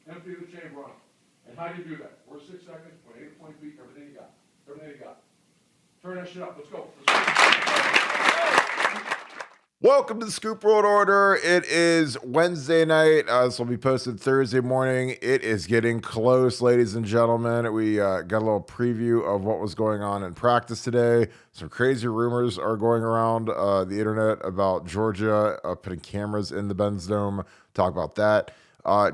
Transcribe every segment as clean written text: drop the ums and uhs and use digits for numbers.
Empty the chamber on them. And how do you do that? 4 to 6 seconds, point A to point B, everything you got. Everything you got. Turn that shit up. Let's go. Welcome to the Scoop World Order. It is Wednesday night. This will be posted Thursday morning. It is getting close, ladies and gentlemen. We got a little preview of what was going on in practice today. Some crazy rumors are going around the internet about Georgia putting cameras in the Benz Dome. Talk about that.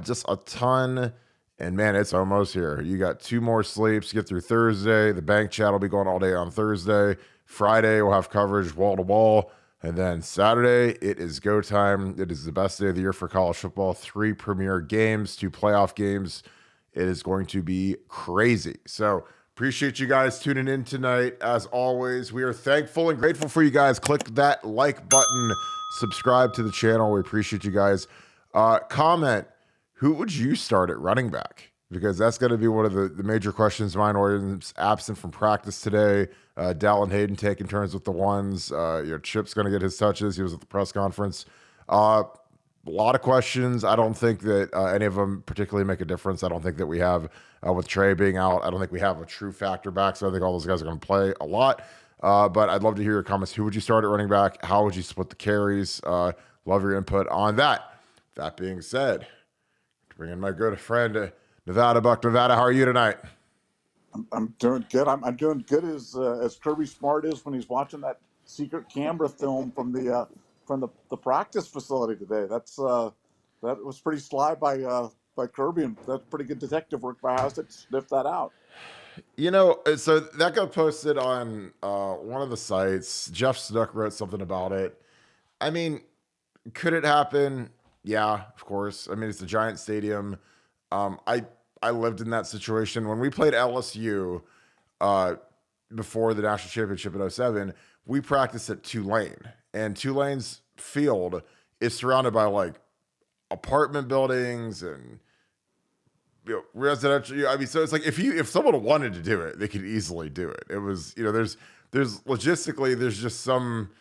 Just a ton. And man, it's almost here. You got 2 more sleeps. Get through Thursday. The bank chat will be going all day on Thursday. Friday, we'll have coverage wall to wall. And then Saturday, it is go time. It is the best day of the year for college football. 3 premier games, 2 playoff games. It is going to be crazy. So appreciate you guys tuning in tonight. As always, we are thankful and grateful for you guys. Click that like button. Subscribe to the channel. We appreciate you guys. Comment, who would you start at running back? Because that's going to be one of the major questions. Mine was absent from practice today. Dallin Hayden taking turns with the ones. Chip's going to get his touches. He was at the press conference. A lot of questions. I don't think that any of them particularly make a difference. I don't think that we have, with Trey being out, I don't think we have a true factor back. So I think all those guys are going to play a lot. But I'd love to hear your comments. Who would you start at running back? How would you split the carries? Love your input on that. That being said, bring in my good friend, Nevada Buck. Nevada, how are you tonight? I'm doing good. I'm doing good as Kirby Smart is when he's watching that secret camera film from the practice facility today. That was pretty sly by Kirby, and that's pretty good detective work by House to sniff that out. So that got posted on one of the sites. Jeff Snook wrote something about it. I mean, could it happen? Yeah, of course. I mean, it's a giant stadium. I lived in that situation when we played LSU before the national championship in 07. We practiced at Tulane, and Tulane's field is surrounded by like apartment buildings and residential. I mean, so it's like if someone wanted to do it, they could easily do it. It was there's logistically there's just some.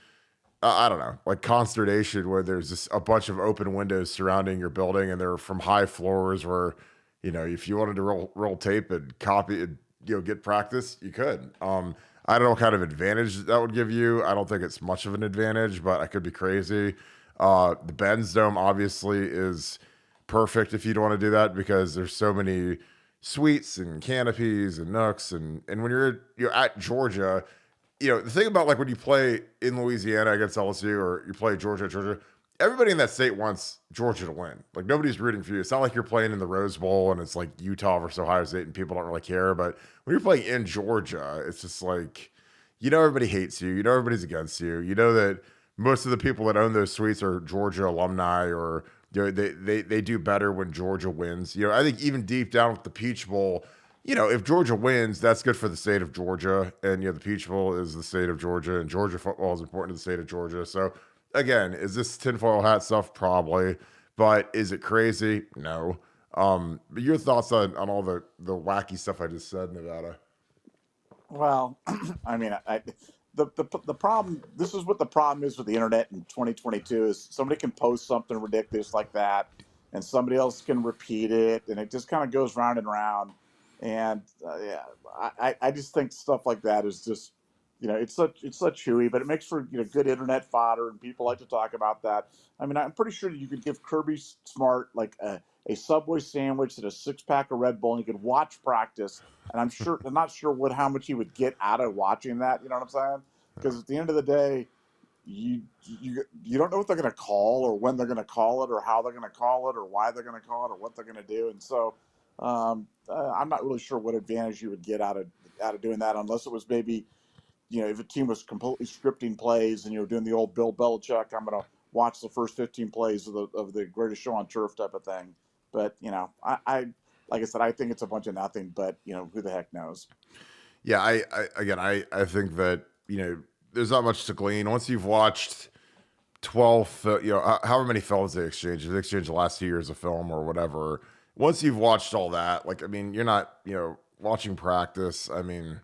I don't know, like consternation where there's just a bunch of open windows surrounding your building, and they're from high floors where, if you wanted to roll tape and copy and, get practice, you could. I don't know what kind of advantage that would give you. I don't think it's much of an advantage, but I could be crazy. The Benz Dome obviously is perfect if you'd want to do that because there's so many suites and canopies and nooks. And when you're at Georgia, the thing about like when you play in Louisiana against LSU or you play Georgia, everybody in that state wants Georgia to win. Like nobody's rooting for you. It's not like you're playing in the Rose Bowl and it's like Utah versus Ohio State and people don't really care. But when you're playing in Georgia, it's just like, everybody hates you. Everybody's against you. You know that most of the people that own those suites are Georgia alumni or they do better when Georgia wins. I think even deep down with the Peach Bowl, if Georgia wins, that's good for the state of Georgia. And, the Peach Bowl is the state of Georgia, and Georgia football is important to the state of Georgia. So, again, is this tinfoil hat stuff? Probably. But is it crazy? No. But your thoughts on all the wacky stuff I just said, Nevada? Well, I mean, the problem, this is what the problem is with the internet in 2022 is somebody can post something ridiculous like that, and somebody else can repeat it, and it just kind of goes round and round. And I just think stuff like that is just, it's such hooey, but it makes for good internet fodder, and people like to talk about that. I mean, I'm pretty sure you could give Kirby Smart like a Subway sandwich and a 6-pack of Red Bull, and you could watch practice. And I'm not sure how much he would get out of watching that. You know what I'm saying? Because at the end of the day, you don't know what they're going to call or when they're going to call it or how they're going to call it or why they're going to call it or what they're going to do. And so I'm not really sure what advantage you would get out of doing that unless it was maybe, if a team was completely scripting plays and you were doing the old Bill Belichick, I'm going to watch the first 15 plays of the greatest show on turf type of thing. But, I like I said, I think it's a bunch of nothing, but, who the heck knows? Yeah, I think that, there's not much to glean. Once you've watched 12, however many films they exchanged the last 2 years of film or whatever. Once you've watched all that, like, I mean, you're not, watching practice. I mean,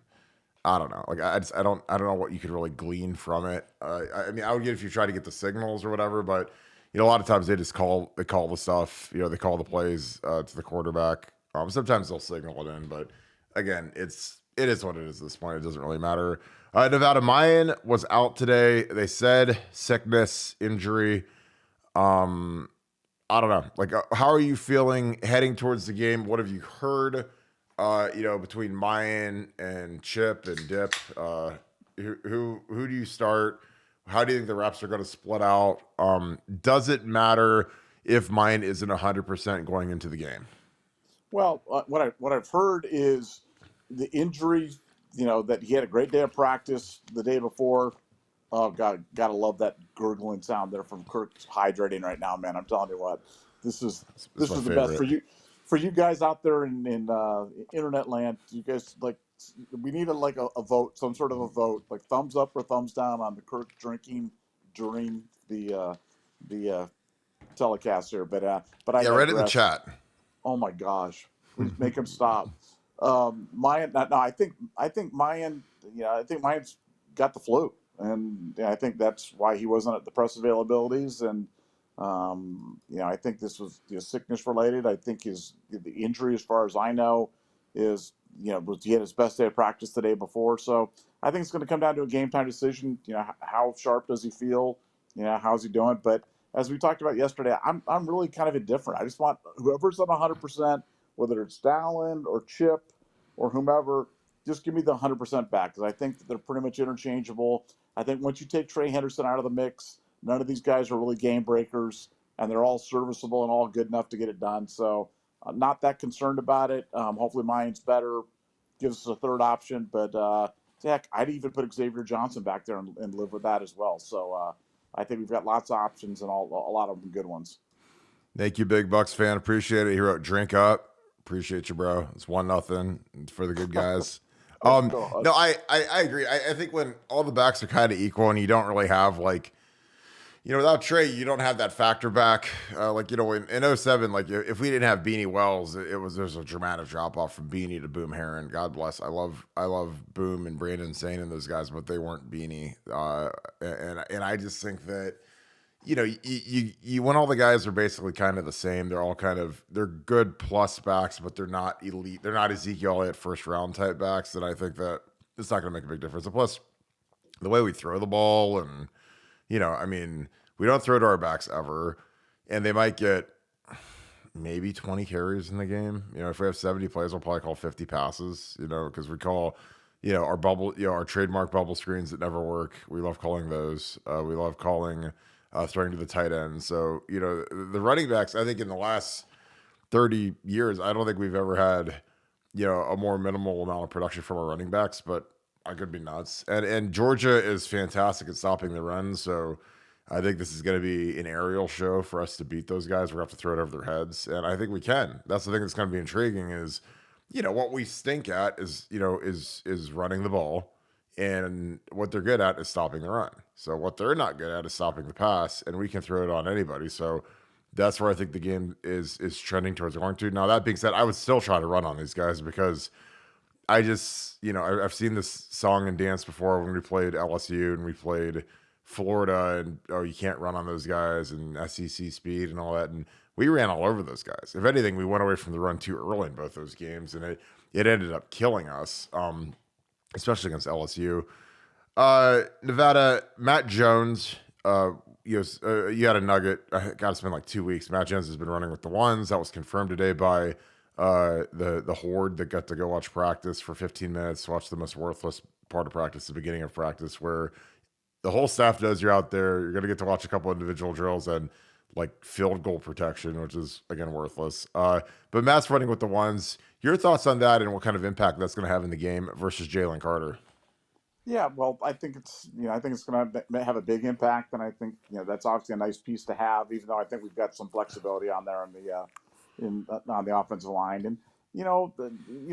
I don't know. Like, I don't know what you could really glean from it. I mean, I would get if you try to get the signals or whatever, but a lot of times they just call the stuff, they call the plays to the quarterback. Sometimes they'll signal it in, but again, it is what it is at this point. It doesn't really matter. Nevada Mayan was out today. They said sickness, injury. I don't know. Like, how are you feeling heading towards the game? What have you heard? Between Mayan and Chip and Dip, who do you start? How do you think the reps are going to split out? Does it matter if Mayan isn't 100% going into the game? Well, what I've heard is the injury. That he had a great day of practice the day before. Oh God, gotta love that gurgling sound there from Kirk's hydrating right now, man. I'm telling you what, this is It's this my is the best for favorite. you. For you guys out there in internet land, you guys we need a vote, some sort of a vote, like thumbs up or thumbs down on the Kirk drinking during the telecast here. But I Yeah, right in the digress. chat. Oh my gosh, please make him stop. Mayan, no, I think Mayan, I think Mayan's got the flu, and I think that's why he wasn't at the press availabilities. And I think this was sickness related. I think the injury, as far as I know, is was he had his best day of practice the day before. So I think it's going to come down to a game time decision. How sharp does he feel? How's he doing? But as we talked about yesterday, I'm really kind of indifferent. I just want whoever's at 100%, whether it's Dallin or Chip or whomever, just give me the 100% back, because I think that they're pretty much interchangeable. I think once you take Trey Henderson out of the mix, none of these guys are really game breakers, and they're all serviceable and all good enough to get it done. So I'm not that concerned about it. Hopefully mine's better, gives us a third option. But heck, I'd even put Xavier Johnson back there and live with that as well. So I think we've got lots of options and a lot of them good ones. Thank you, Big Bucks fan. Appreciate it. He wrote, "Drink up." Appreciate you, bro. It's 1-0 for the good guys. Oh, God. No, I agree. I think when all the backs are kind of equal and you don't really have without Trey, you don't have that factor back. In 07, if we didn't have Beanie Wells, there's a dramatic drop off from Beanie to Boom Heron. God bless. I love Boom and Brandon Sane and those guys, but they weren't Beanie. And I just think that, you when all the guys are basically kind of the same, they're good plus backs, but they're not elite. They're not Ezekiel Elliott first round type backs. That I think that it's not going to make a big difference. And plus, the way we throw the ball and, we don't throw to our backs ever, and they might get maybe 20 carries in the game. If we have 70 plays, we'll probably call 50 passes, because we call, our bubble, our trademark bubble screens that never work. We love calling those. We love calling throwing to the tight end. So, the running backs, I think in the last 30 years, I don't think we've ever had, a more minimal amount of production from our running backs, but I could be nuts. And Georgia is fantastic at stopping the run. So I think this is going to be an aerial show for us to beat those guys. We're going to have to throw it over their heads. And I think we can. That's the thing that's going to be intriguing is, what we stink at is running the ball. And what they're good at is stopping the run. So what they're not good at is stopping the pass, and we can throw it on anybody. So that's where I think the game is trending towards going to. Now, that being said, I would still try to run on these guys because I just, I've seen this song and dance before when we played LSU and we played Florida, and you can't run on those guys and SEC speed and all that. And we ran all over those guys. If anything, we went away from the run too early in both those games, and it ended up killing us. Especially against LSU. Nevada, Matt Jones, you had a nugget. I got to spend 2 weeks. Matt Jones has been running with the ones. That was confirmed today by the Horde that got to go watch practice for 15 minutes, watch the most worthless part of practice, the beginning of practice, where the whole staff knows you're out there. You're going to get to watch a couple individual drills and field goal protection, which is, again, worthless. But Matt's running with the ones. Your thoughts on that and what kind of impact that's going to have in the game versus Jalen Carter? Yeah, well, I think it's going to have a big impact, and I think that's obviously a nice piece to have. Even though I think we've got some flexibility on there on the offensive line, and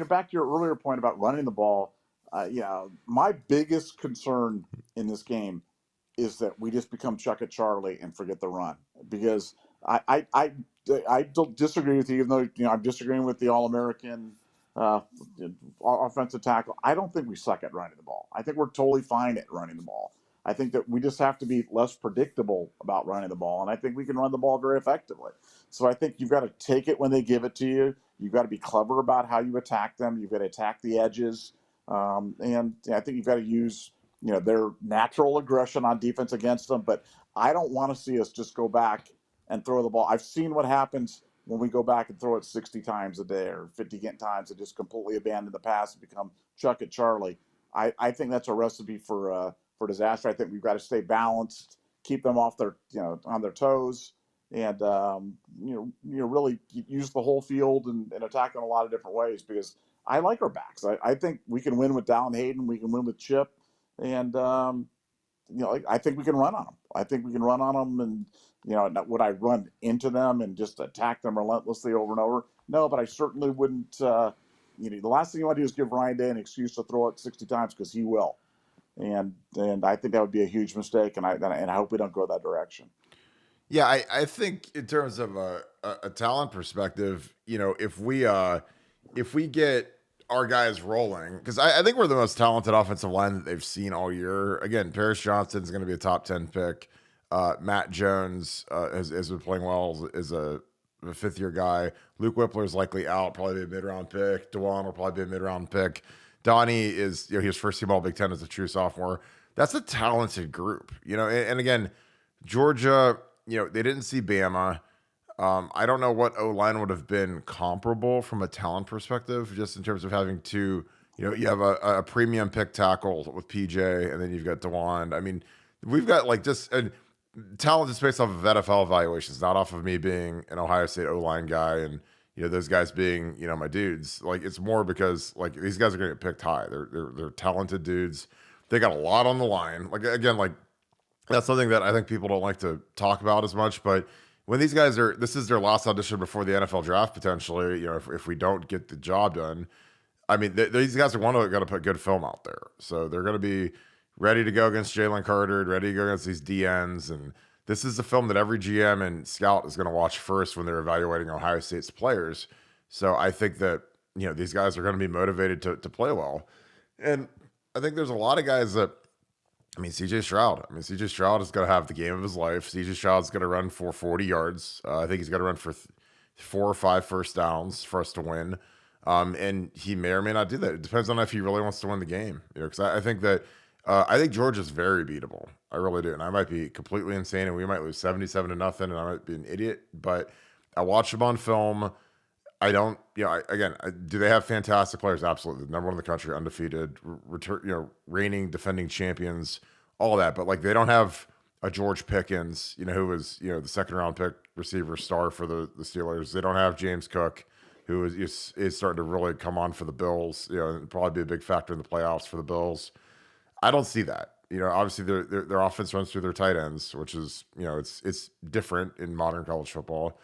back to your earlier point about running the ball. My biggest concern in this game is that we just become Chuck it Charlie and forget the run, because I don't disagree with you, even though I'm disagreeing with the All-American offensive tackle. I don't think we suck at running the ball. I think we're totally fine at running the ball. I think that we just have to be less predictable about running the ball, and I think we can run the ball very effectively. So I think you've got to take it when they give it to you. You've got to be clever about how you attack them. You've got to attack the edges, and I think you've got to use their natural aggression on defense against them. But I don't want to see us just go back and throw the ball. I've seen what happens when we go back and throw it 60 times a day or 50 times and just completely abandon the pass and become Chuck it Charlie. I think that's a recipe for disaster. I think we've got to stay balanced, keep them off their on their toes, and really use the whole field and attack in a lot of different ways, because I like our backs. I think we can win with Dallin Hayden. We can win with Chip, and I think we can run on them. I think we can run on them, and would I run into them and just attack them relentlessly over and over? No, but I certainly wouldn't. The last thing you want to do is give Ryan Day an excuse to throw it 60 times, because he will, and I think that would be a huge mistake, and I hope we don't go that direction. Yeah, I think in terms of a talent perspective, if we get our guys rolling, because I think we're the most talented offensive line that they've seen all year. Again, Paris Johnson's going to be a top 10 pick. Matt Jones has been playing well as a fifth-year guy. Luke Whippler's likely out, probably be a mid-round pick. DeJuan will probably be a mid-round pick. Donnie is, he was first team All Big Ten as a true sophomore. That's a talented group, and again, Georgia, they didn't see Bama. I don't know what O-line would have been comparable from a talent perspective, just in terms of having two, you have a premium pick tackle with PJ, and then you've got DeJuan. I mean, we've got talent is based off of NFL evaluations, not off of me being an Ohio State O-line guy and, those guys being, my dudes. It's more because, these guys are going to get picked high. They're talented dudes. They got a lot on the line. That's something that I think people don't like to talk about as much, but when these guys this is their last audition before the NFL draft, potentially, if we don't get the job done, I mean, these guys are going to put good film out there. So they're going to be ready to go against Jalen Carter, ready to go against these DNs. And this is the film that every GM and scout is going to watch first when they're evaluating Ohio State's players. So I think that, these guys are going to be motivated to play well. And I think there's a lot of guys that, CJ Stroud. CJ Stroud is going to have the game of his life. CJ Stroud is going to run for 40 yards. I think he's going to run for 4 or 5 first downs for us to win. And he may or may not do that. It depends on if he really wants to win the game. Because I think that I think Georgia's very beatable. I really do. And I might be completely insane, and we might lose 77-0, and I might be an idiot. But I watched them on film. I don't, do they have fantastic players? Absolutely. Number one in the country, undefeated, reigning, defending champions, all that. But they don't have a George Pickens, who was, the second round pick receiver star for the Steelers. They don't have James Cook, who is starting to really come on for the Bills, and probably be a big factor in the playoffs for the Bills. I don't see that. Obviously their offense runs through their tight ends, which is, it's different in modern college football.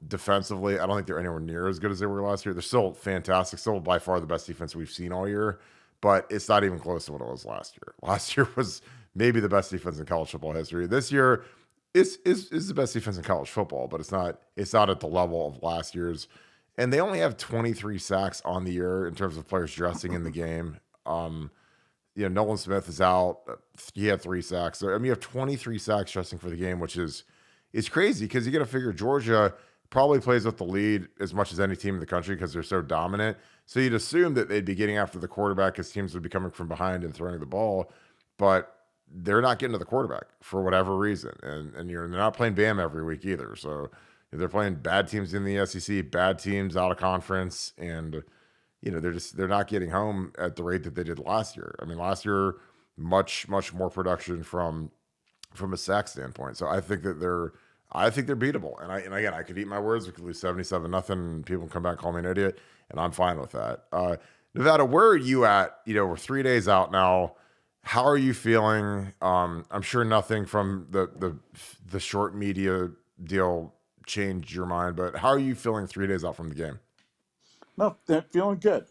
Defensively, I don't think they're anywhere near as good as they were last year. They're still fantastic, still by far the best defense we've seen all year, but it's not even close to what it was last year. Last year was maybe the best defense in college football history. This year is the best defense in college football, but it's not at the level of last year's. And they only have 23 sacks on the year in terms of players dressing in the game. Nolan Smith is out. He had 3 sacks. So, you have 23 sacks dressing for the game, which is crazy, because you got to figure Georgia probably plays with the lead as much as any team in the country because they're so dominant. So you'd assume that they'd be getting after the quarterback because teams would be coming from behind and throwing the ball, but they're not getting to the quarterback for whatever reason. And they're not playing Bam every week either. So they're playing bad teams in the SEC, bad teams out of conference, and they're not getting home at the rate that they did last year. Last year, much more production from a sack standpoint. So I think that they're beatable. And again, I could eat my words. We could lose 77-0, and people come back and call me an idiot, and I'm fine with that. Nevada, where are you at? We're 3 days out now. How are you feeling? I'm sure nothing from the short media deal changed your mind, but how are you feeling 3 days out from the game? No, they're feeling good.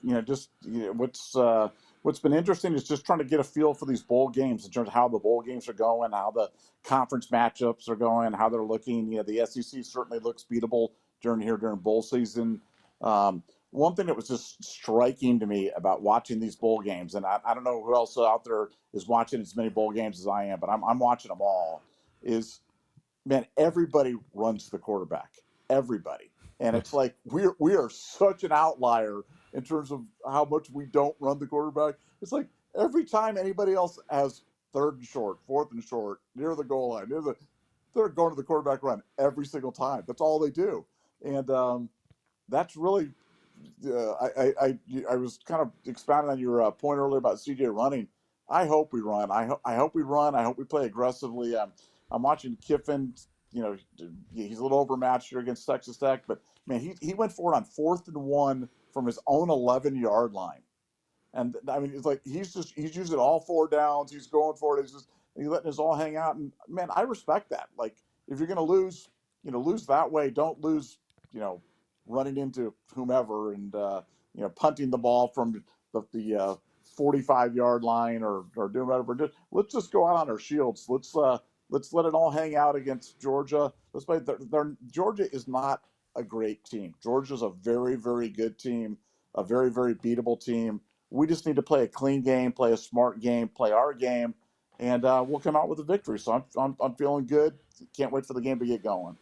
What's been interesting is just trying to get a feel for these bowl games in terms of how the bowl games are going, how the conference matchups are going, how they're looking. The SEC certainly looks beatable during bowl season. one thing that was just striking to me about watching these bowl games, and I don't know who else out there is watching as many bowl games as I am, but I'm watching them all, is, man, everybody runs the quarterback. Everybody. And it's like we are such an outlier in terms of how much we don't run the quarterback. It's like every time anybody else has third and short, fourth and short, near the goal line, they're going to the quarterback run every single time. That's all they do. And that's really I was kind of expounding on your point earlier about CJ running. I hope we run. I hope we run. I hope we play aggressively. I'm watching Kiffin. You know, he's a little overmatched here against Texas Tech, but man, he went for it on 4th and 1 from his own 11-yard line. And I mean, it's like he's using all 4 downs. He's going for it. He's letting us all hang out. And man, I respect that. Like, if you're going to lose, lose that way. Don't lose, running into whomever and punting the ball from the 45-yard line or doing whatever. Let's just go out on our shields. Let's let it all hang out against Georgia. Let's play. Georgia is not a great team. Georgia's a very, very good team, a very, very beatable team. We just need to play a clean game, play a smart game, play our game, and we'll come out with a victory. So I'm feeling good. Can't wait for the game to get going.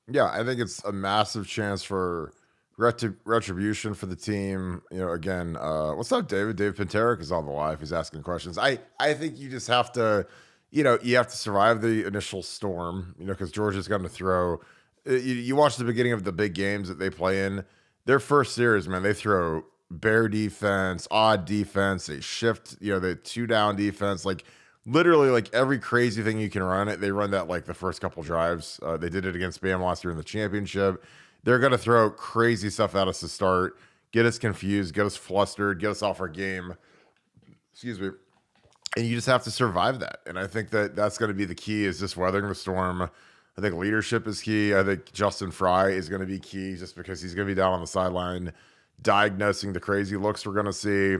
Yeah, I think it's a massive chance for retribution for the team. Again, what's up, David? Dave Penterick is on the live. He's asking questions. I think you just have to, you have to survive the initial storm, because Georgia's going to throw. You watch the beginning of the big games that they play in. Their first series, man, they throw bear defense, odd defense. They shift, the 2-down defense, like literally like every crazy thing you can run it. They run that like the first couple drives. They did it against Bama last year in the championship. They're going to throw crazy stuff at us to start, get us confused, get us flustered, get us off our game. Excuse me. And you just have to survive that. And I think that that's going to be the key, is just weathering the storm. I think leadership is key. I think Justin Fry is going to be key, just because he's going to be down on the sideline diagnosing the crazy looks we're going to see.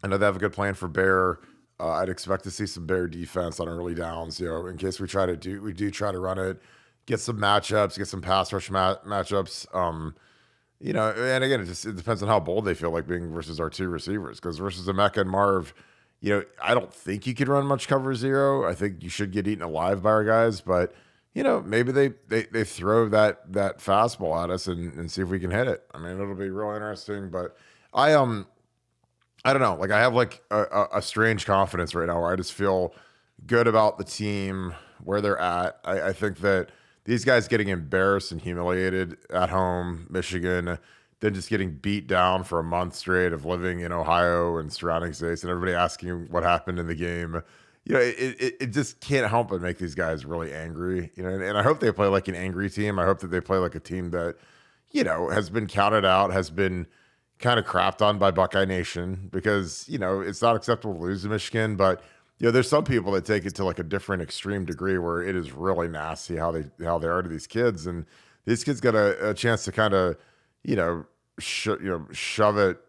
I know they have a good plan for Bear. I'd expect to see some Bear defense on early downs, in case we try to run it, get some matchups, get some pass rush matchups. And again, it depends on how bold they feel like being versus our 2 receivers. Because versus Emeka and Marv, I don't think you could run much cover 0. I think you should get eaten alive by our guys, but maybe they throw that fastball at us and see if we can hit it. I mean, it'll be real interesting, but I don't know. Like, I have like a strange confidence right now where I just feel good about the team, where they're at. I think that these guys getting embarrassed and humiliated at home, Michigan, then just getting beat down for a month straight of living in Ohio and surrounding states, and everybody asking what happened in the game. It just can't help but make these guys really angry. And I hope they play like an angry team. I hope that they play like a team that, has been counted out, has been kind of crapped on by Buckeye Nation, because, it's not acceptable to lose to Michigan, but there's some people that take it to like a different extreme degree where it is really nasty how they are to these kids. And these kids got a chance to kind of, shove it,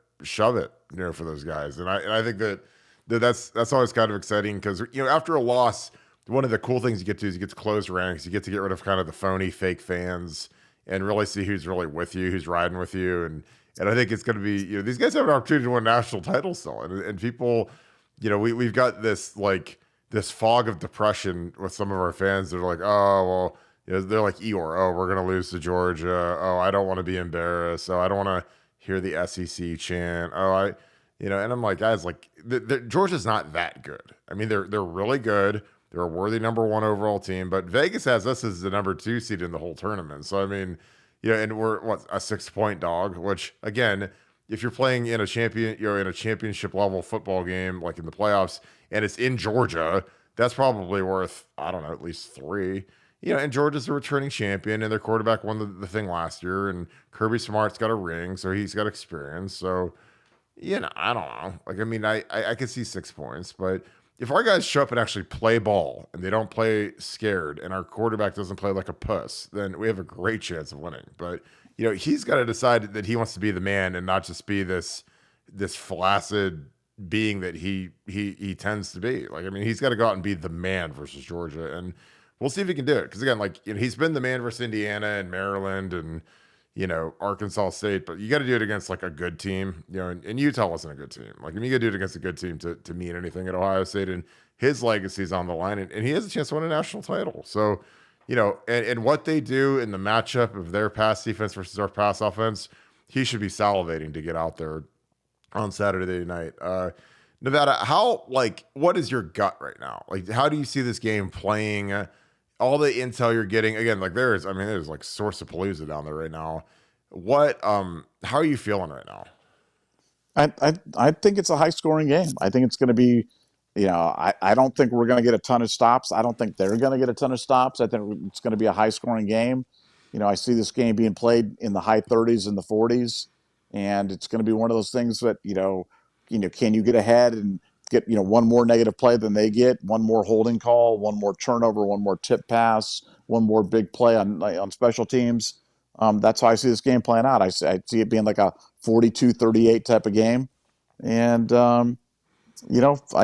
for those guys. And I think that's always kind of exciting, because, after a loss, one of the cool things you get to is you get to close ranks. You get to get rid of kind of the phony fake fans and really see who's really with you, who's riding with you. And I think it's going to be, these guys have an opportunity to win national titles still. And people, we've got this fog of depression with some of our fans. They're like, oh, well, they're like Eeyore. Oh, we're going to lose to Georgia. Oh, I don't want to be embarrassed. Oh, I don't want to hear the SEC chant. Oh, and I'm like, guys, like, Georgia's not that good. I mean, they're really good. They're a worthy number 1 overall team, but Vegas has us as the number 2 seed in the whole tournament. So, I mean, and we're a 6-point dog, which, again, if you're playing in a championship level football game, like in the playoffs, and it's in Georgia, that's probably worth, I don't know, at least 3. And Georgia's a returning champion, and their quarterback won the thing last year, and Kirby Smart's got a ring, so he's got experience. So, I don't know. Like, I mean, I could see 6 points, but if our guys show up and actually play ball, and they don't play scared, and our quarterback doesn't play like a puss, then we have a great chance of winning. But, he's got to decide that he wants to be the man and not just be this flaccid being that he tends to be. Like, I mean, he's got to go out and be the man versus Georgia, and we'll see if he can do it. Because again, like, he's been the man versus Indiana and Maryland, and Arkansas State, but you got to do it against like a good team, and Utah wasn't a good team. Like, you got to do it against a good team to mean anything at Ohio State, and his legacy is on the line, and he has a chance to win a national title. So, and what they do in the matchup of their pass defense versus our pass offense, he should be salivating to get out there on Saturday night. Nevada, what is your gut right now? Like, how do you see this game playing? All the intel you're getting, again, like there's like source of Palooza down there right now. How are you feeling right now? I think it's a high scoring game. I think it's going to be, I don't think we're going to get a ton of stops. I don't think they're going to get a ton of stops. I think it's going to be a high scoring game. I see this game being played in the high 30s and the 40s, and it's going to be one of those things that, can you get ahead and get, one more negative play than they get, one more holding call, one more turnover, one more tip pass, one more big play on special teams. That's how I see this game playing out. I see it being like a 42-38 type of game. And, I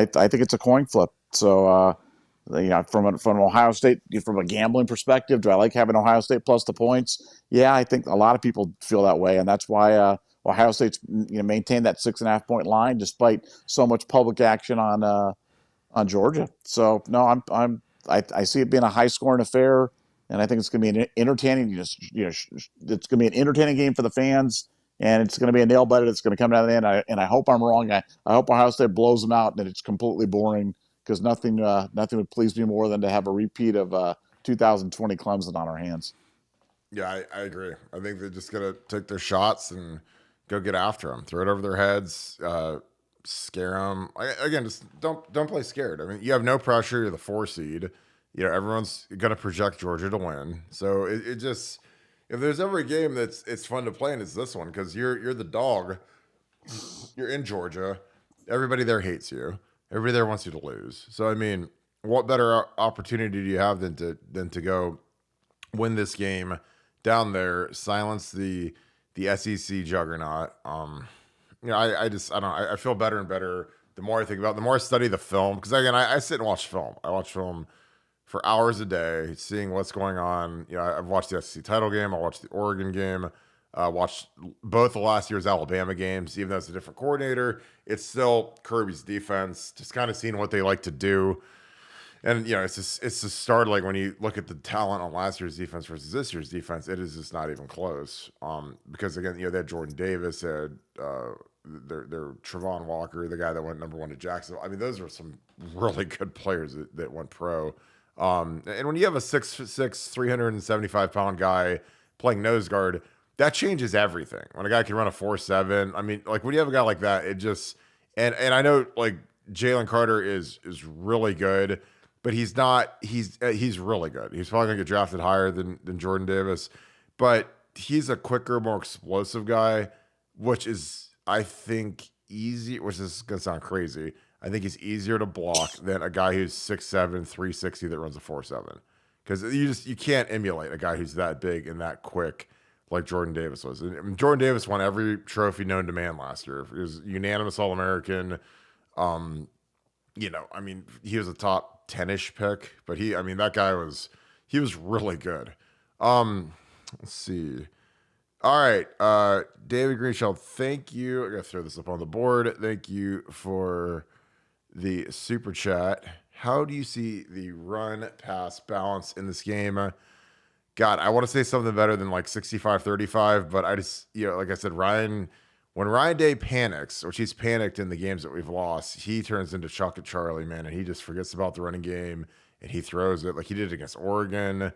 think it's a coin flip. So, from an Ohio State, from a gambling perspective, do I like having Ohio State plus the points? Yeah, I think a lot of people feel that way. And that's why Ohio State's maintained that 6.5 point line despite so much public action on Georgia. So no, I see it being a high scoring affair, and I think it's going to be an entertaining. It's going to be an entertaining game for the fans, and it's going to be a nail biter that's going to come down to the end. And I hope I'm wrong. I hope Ohio State blows them out, and it's completely boring because nothing would please me more than to have a repeat of 2020 Clemson on our hands. Yeah, I agree. I think they're just going to take their shots and go get after them, throw it over their heads, scare them. Again, just don't play scared. I mean, you have no pressure. You're the 4 seed. Everyone's going to project Georgia to win. So it just, if there's ever a game it's fun to play, and it's this one because you're the dog. You're in Georgia. Everybody there hates you. Everybody there wants you to lose. So I mean, what better opportunity do you have than to go win this game down there, silence the SEC juggernaut. I feel better and better the more I think about it, the more I study the film. Because again, I sit and watch film. I watch film for hours a day, seeing what's going on. I've watched the SEC title game. I watched the Oregon game. Watched both of last year's Alabama games. Even though it's a different coordinator, it's still Kirby's defense. Just kind of seeing what they like to do. And, it's the start. Like when you look at the talent on last year's defense versus this year's defense, it is just not even close. Because again, they had Jordan Davis, they had their Travon Walker, the guy that went number 1 to Jacksonville. I mean, those are some really good players that went pro. And when you have a 6'6", 375-pound guy playing nose guard, that changes everything. When a guy can run a 4.7, I mean, like when you have a guy like that, it just and I know like Jalen Carter is really good. But he's not. He's really good. He's probably gonna get drafted higher than Jordan Davis, but he's a quicker, more explosive guy, which is I think easy. Which is gonna sound crazy. I think he's easier to block than a guy who's 6'7", 360 that runs a 4.7, because you can't emulate a guy who's that big and that quick like Jordan Davis was. And Jordan Davis won every trophy known to man last year. He was unanimous All-American. I mean, he was a top 10-ish pick, but that guy was really good. Let's see. All right. David Greenshield, thank you. I gotta throw this up on the board. Thank you for the super chat. How do you see the run pass balance in this game? God, I want to say something better than like 65-35, but I just, like I said, when Ryan Day panics, which he's panicked in the games that we've lost, he turns into Chuck and Charlie, man, and he just forgets about the running game and he throws it like he did it against Oregon,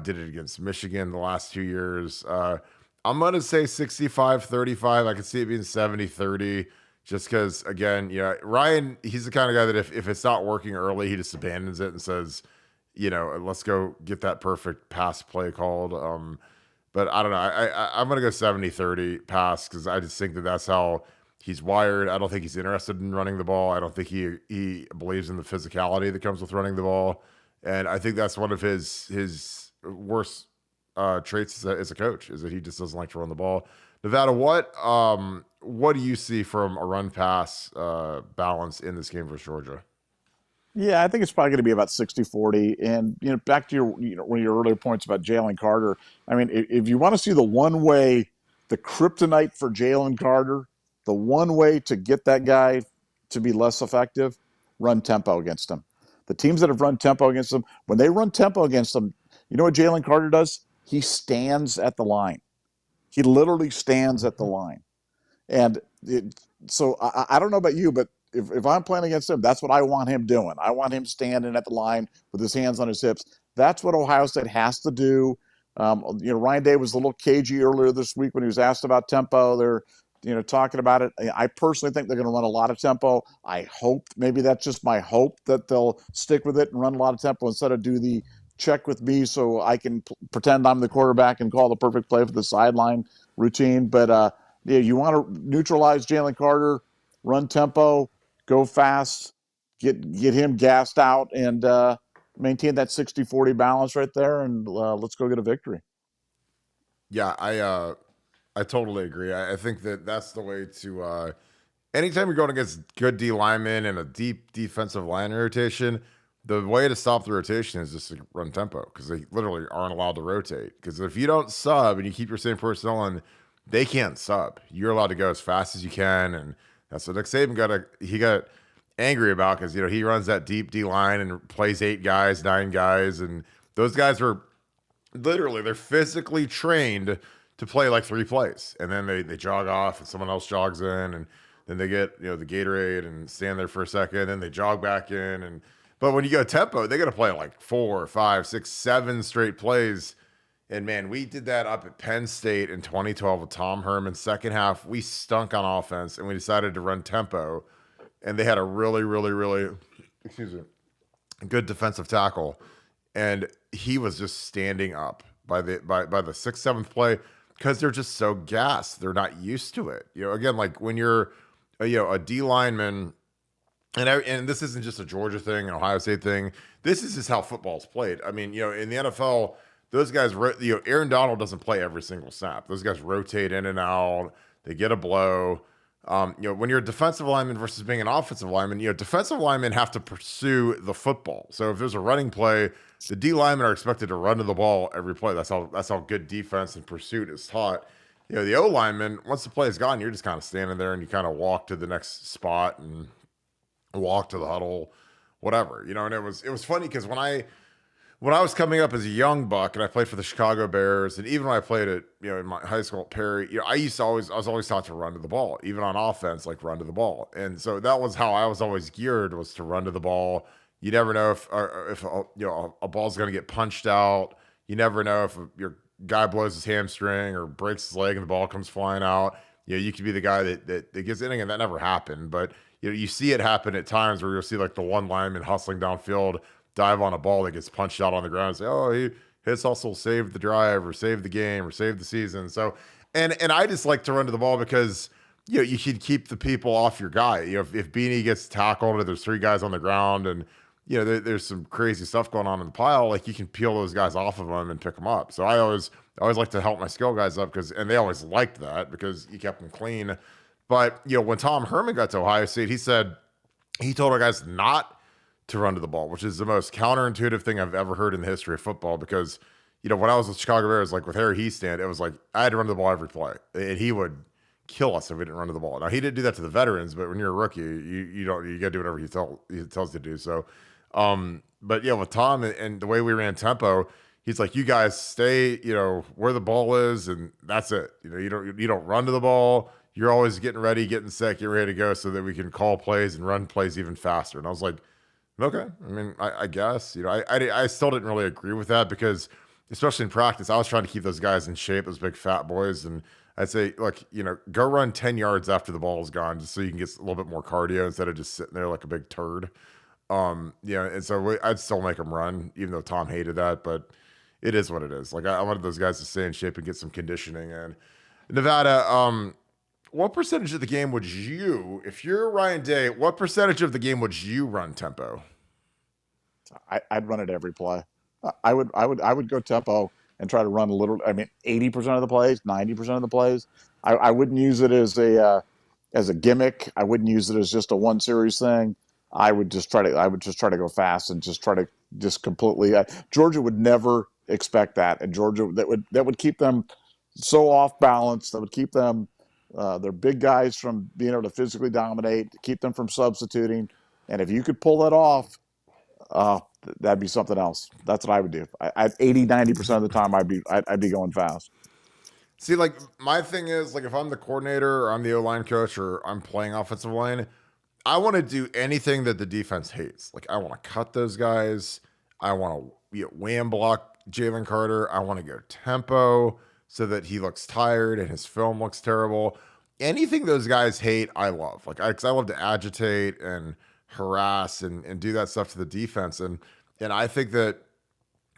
did it against Michigan the last 2 years. I'm going to say 65-35. I could see it being 70-30 just because, again, Ryan, he's the kind of guy that if it's not working early, he just abandons it and says, let's go get that perfect pass play called. But I don't know. I'm going to go 70-30 pass because I just think that's how he's wired. I don't think he's interested in running the ball. I don't think he believes in the physicality that comes with running the ball. And I think that's one of his worst traits as a coach is that he just doesn't like to run the ball. Nevada, what do you see from a run pass balance in this game versus Georgia? Yeah, I think it's probably going to be about 60-40. And, back to one of your earlier points about Jalen Carter. I mean, if you want to see the one way, the kryptonite for Jalen Carter, the one way to get that guy to be less effective, run tempo against him. The teams that have run tempo against them, when they run tempo against them, you know what Jalen Carter does? He stands at the line. He literally stands at the line. And so I don't know about you, but if I'm playing against him, that's what I want him doing. I want him standing at the line with his hands on his hips. That's what Ohio State has to do. Ryan Day was a little cagey earlier this week when he was asked about tempo. They're talking about it. I personally think they're going to run a lot of tempo. I hope, maybe that's just my hope, that they'll stick with it and run a lot of tempo instead of do the check with me so I can pretend I'm the quarterback and call the perfect play for the sideline routine. But yeah, you want to neutralize Jalen Carter, run tempo, go fast, get him gassed out, and maintain that 60-40 balance right there, and let's go get a victory. Yeah, I totally agree. I think that's the way to. Anytime you're going against good D linemen and a deep defensive line rotation, the way to stop the rotation is just to run tempo, because they literally aren't allowed to rotate. Because if you don't sub and you keep your same personnel on, they can't sub. You're allowed to go as fast as you can, and that's what Nick Saban got angry about, because he runs that deep D line and plays 8 guys, 9 guys, and those guys were literally, they're physically trained to play like 3 plays, and then they jog off and someone else jogs in, and then they get the Gatorade and stand there for a second, and they jog back in. And but when you go tempo, they got to play like 4, 5, 6, 7 straight plays. And man, we did that up at Penn State in 2012 with Tom Herman. Second half, we stunk on offense, and we decided to run tempo, and they had a really, really, really, good defensive tackle, and he was just standing up by the 6th, 7th play, because they're just so gassed. They're not used to it. Again, like when you're a D lineman, and this isn't just a Georgia thing, an Ohio State thing. This is just how football's played. I mean, in the NFL, those guys, Aaron Donald doesn't play every single snap. Those guys rotate in and out. They get a blow. When you're a defensive lineman versus being an offensive lineman, defensive linemen have to pursue the football. So if there's a running play, the D linemen are expected to run to the ball every play. That's how good defense and pursuit is taught. The O lineman, once the play is gone, you're just kind of standing there, and you kind of walk to the next spot and walk to the huddle, whatever. And it was funny, because when I was coming up as a young buck and I played for the Chicago Bears, and even when I played at, in my high school at Perry, I was always taught to run to the ball, even on offense, like run to the ball. And so that was how I was always geared, was to run to the ball. You never know if a ball's going to get punched out. You never know if your guy blows his hamstring or breaks his leg and the ball comes flying out. You could be the guy that gets in, and that never happened. But you see it happen at times where you'll see like the one lineman hustling downfield, dive on a ball that gets punched out on the ground, and say, "Oh, his hustle saved the drive, or saved the game, or saved the season." So, and I just like to run to the ball because you should keep the people off your guy. If Beanie gets tackled and there's 3 guys on the ground, and there's some crazy stuff going on in the pile, like you can peel those guys off of them and pick them up. So I always like to help my skill guys up, and they always liked that because you kept them clean. But when Tom Herman got to Ohio State, he told our guys not to run to the ball, which is the most counterintuitive thing I've ever heard in the history of football. Because when I was with Chicago Bears, like with Harry Heastand, it was like I had to run to the ball every play, and he would kill us if we didn't run to the ball. Now, he didn't do that to the veterans, but when you're a rookie, you got to do whatever he tells you to do. So, but with Tom and the way we ran tempo, he's like, you guys stay, where the ball is, and that's it. You don't run to the ball. You're always getting ready, getting set, get ready to go, so that we can call plays and run plays even faster. And I was like, okay. I mean, I guess, I still didn't really agree with that, because especially in practice, I was trying to keep those guys in shape, those big fat boys. And I'd say, look, go run 10 yards after the ball is gone, just so you can get a little bit more cardio instead of just sitting there like a big turd. And so I'd still make them run, even though Tom hated that, but it is what it is. Like I wanted those guys to stay in shape and get some conditioning in. Nevada, what percentage of the game would you, if you're Ryan Day, what percentage of the game would you run tempo? I'd run it every play. I would go tempo and try to run a little. I mean, 80% of the plays, 90% of the plays. I wouldn't use it as a gimmick. I wouldn't use it as just a one series thing. I would just try to go fast and just try to just completely. Georgia would never expect that, and Georgia that would keep them so off balance. That would keep them their big guys from being able to physically dominate, keep them from substituting. And if you could pull that off, that'd be something else. That's what I would do. 80-90% of the time, I'd be going fast. See, like, my thing is, like, if I'm the coordinator or I'm the O-line coach or I'm playing offensive line, I want to do anything that the defense hates. Like, I want to cut those guys. I want to wham block Jalen Carter. I want to go tempo so that he looks tired and his film looks terrible. Anything those guys hate, I love. Like, because I love to agitate and harass and do that stuff to the defense. And I think that,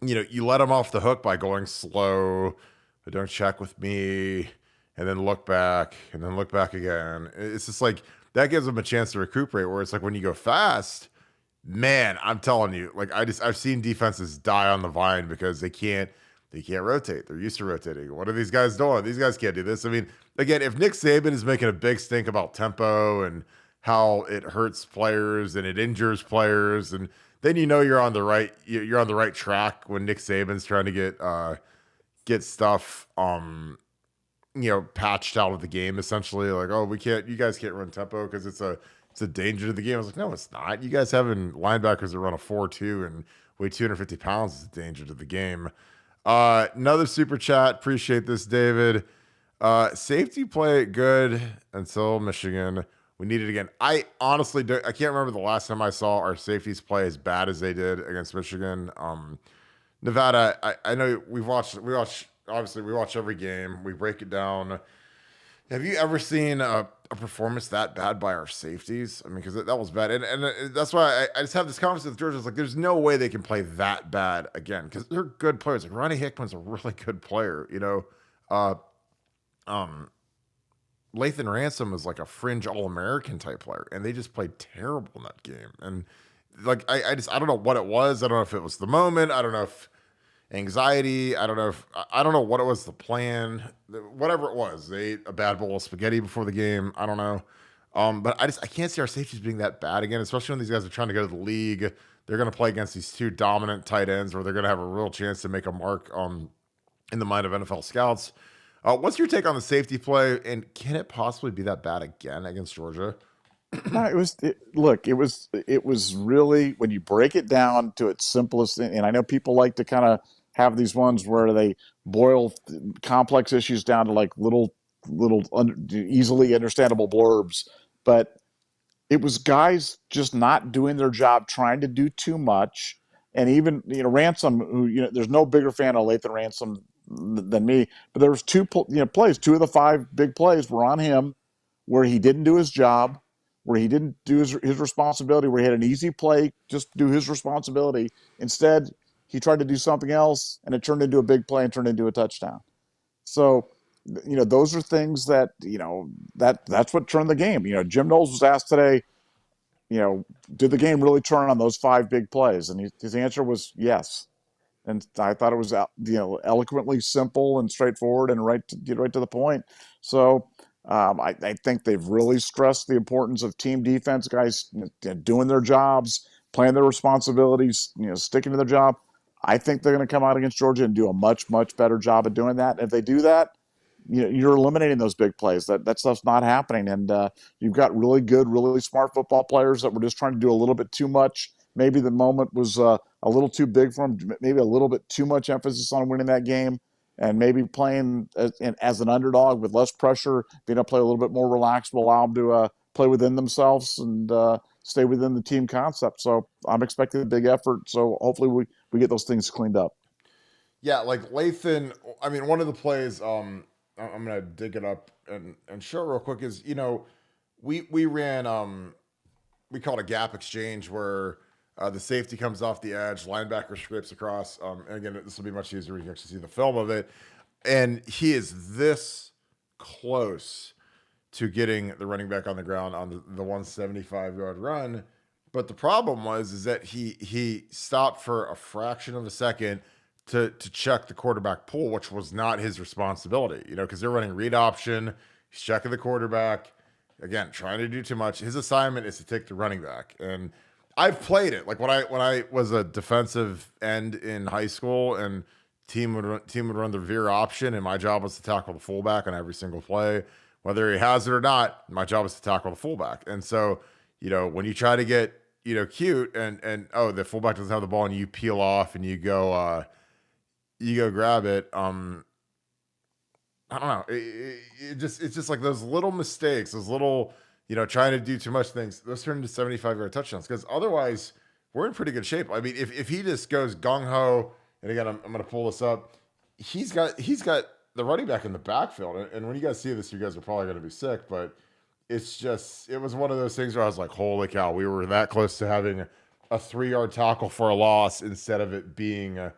you let them off the hook by going slow, but don't check with me, and then look back, and then look back again. It's just like, that gives them a chance to recuperate, where it's like when you go fast, man, I'm telling you, like, I've seen defenses die on the vine because they can't rotate. They're used to rotating. What are these guys doing? These guys can't do this. I mean, again, if Nick Saban is making a big stink about tempo and how it hurts players and it injures players, and then you're on the right track when Nick Saban's trying to get stuff patched out of the game, essentially. Like, oh, you guys can't run tempo because it's a danger to the game. I was like, no, it's not. You guys having linebackers that run a 4.2 and weigh 250 pounds is a danger to the game. Another super chat. Appreciate this, David. Safety play good until Michigan. We need it again. I honestly I can't remember the last time I saw our safeties play as bad as they did against Michigan. Nevada, I know we watch every game. We break it down. Have you ever seen a performance that bad by our safeties? I mean, because that was bad. And that's why I just have this conversation with Georgia. It's like, there's no way they can play that bad again, because they're good players. Like, Ronnie Hickman's a really good player, Lathan Ransom is like a fringe All-American type player, and they just played terrible in that game. And like, I don't know what it was. I don't know if it was the moment. I don't know if anxiety. I don't know what it was, the plan, whatever it was. They ate a bad bowl of spaghetti before the game. I don't know. But I can't see our safeties being that bad again, especially when these guys are trying to go to the league. They're going to play against these two dominant tight ends where they're going to have a real chance to make a mark in the mind of NFL scouts. What's your take on the safety play, and can it possibly be that bad again against Georgia? No, it was really, when you break it down to its simplest, and I know people like to kind of have these ones where they boil complex issues down to like little easily understandable blurbs, but it was guys just not doing their job, trying to do too much. And even, Ransom, who, there's no bigger fan of Lathan Ransom than me, but there was two plays, two of the five big plays were on him, where he didn't do his job, where he didn't do his responsibility, where he had an easy play, just do his responsibility. Instead, he tried to do something else, and it turned into a big play and turned into a touchdown. So, those are things that, that's what turned the game. Jim Knowles was asked today, did the game really turn on those five big plays? And his answer was yes. And I thought it was, eloquently simple and straightforward and right to the point. So I think they've really stressed the importance of team defense, guys doing their jobs, playing their responsibilities, sticking to their job. I think they're going to come out against Georgia and do a much, much better job of doing that. And if they do that, you're eliminating those big plays. That stuff's not happening. And you've got really good, really smart football players that were just trying to do a little bit too much. Maybe the moment was a little too big for them. Maybe a little bit too much emphasis on winning that game, and maybe playing as an underdog with less pressure, being able to play a little bit more relaxed will allow them to play within themselves and stay within the team concept. So I'm expecting a big effort. So hopefully we get those things cleaned up. Yeah, like Lathan, I mean, one of the plays, I'm going to dig it up and show it real quick, is, we ran, we called a gap exchange where the safety comes off the edge, linebacker scrapes across. And again, this will be much easier. You can actually see the film of it. And he is this close to getting the running back on the ground on the 175-yard run. But the problem is that he stopped for a fraction of a second to check the quarterback pull, which was not his responsibility, because they're running read option. He's checking the quarterback. Again, trying to do too much. His assignment is to take the running back. And I've played it. Like when I was a defensive end in high school, and team would run the veer option, and my job was to tackle the fullback on every single play, whether he has it or not. My job is to tackle the fullback. And so, when you try to get cute, and oh, the fullback doesn't have the ball, and you peel off and you go grab it. I don't know. It's just like those little mistakes, those little, trying to do too much things. Those turn into 75-yard touchdowns, because otherwise we're in pretty good shape. I mean, if he just goes gung ho, and again, I'm going to pull this up. He's got the running back in the backfield, and when you guys see this, you guys are probably going to be sick. But it was one of those things where I was like, holy cow, we were that close to having a 3-yard tackle for a loss instead of it being a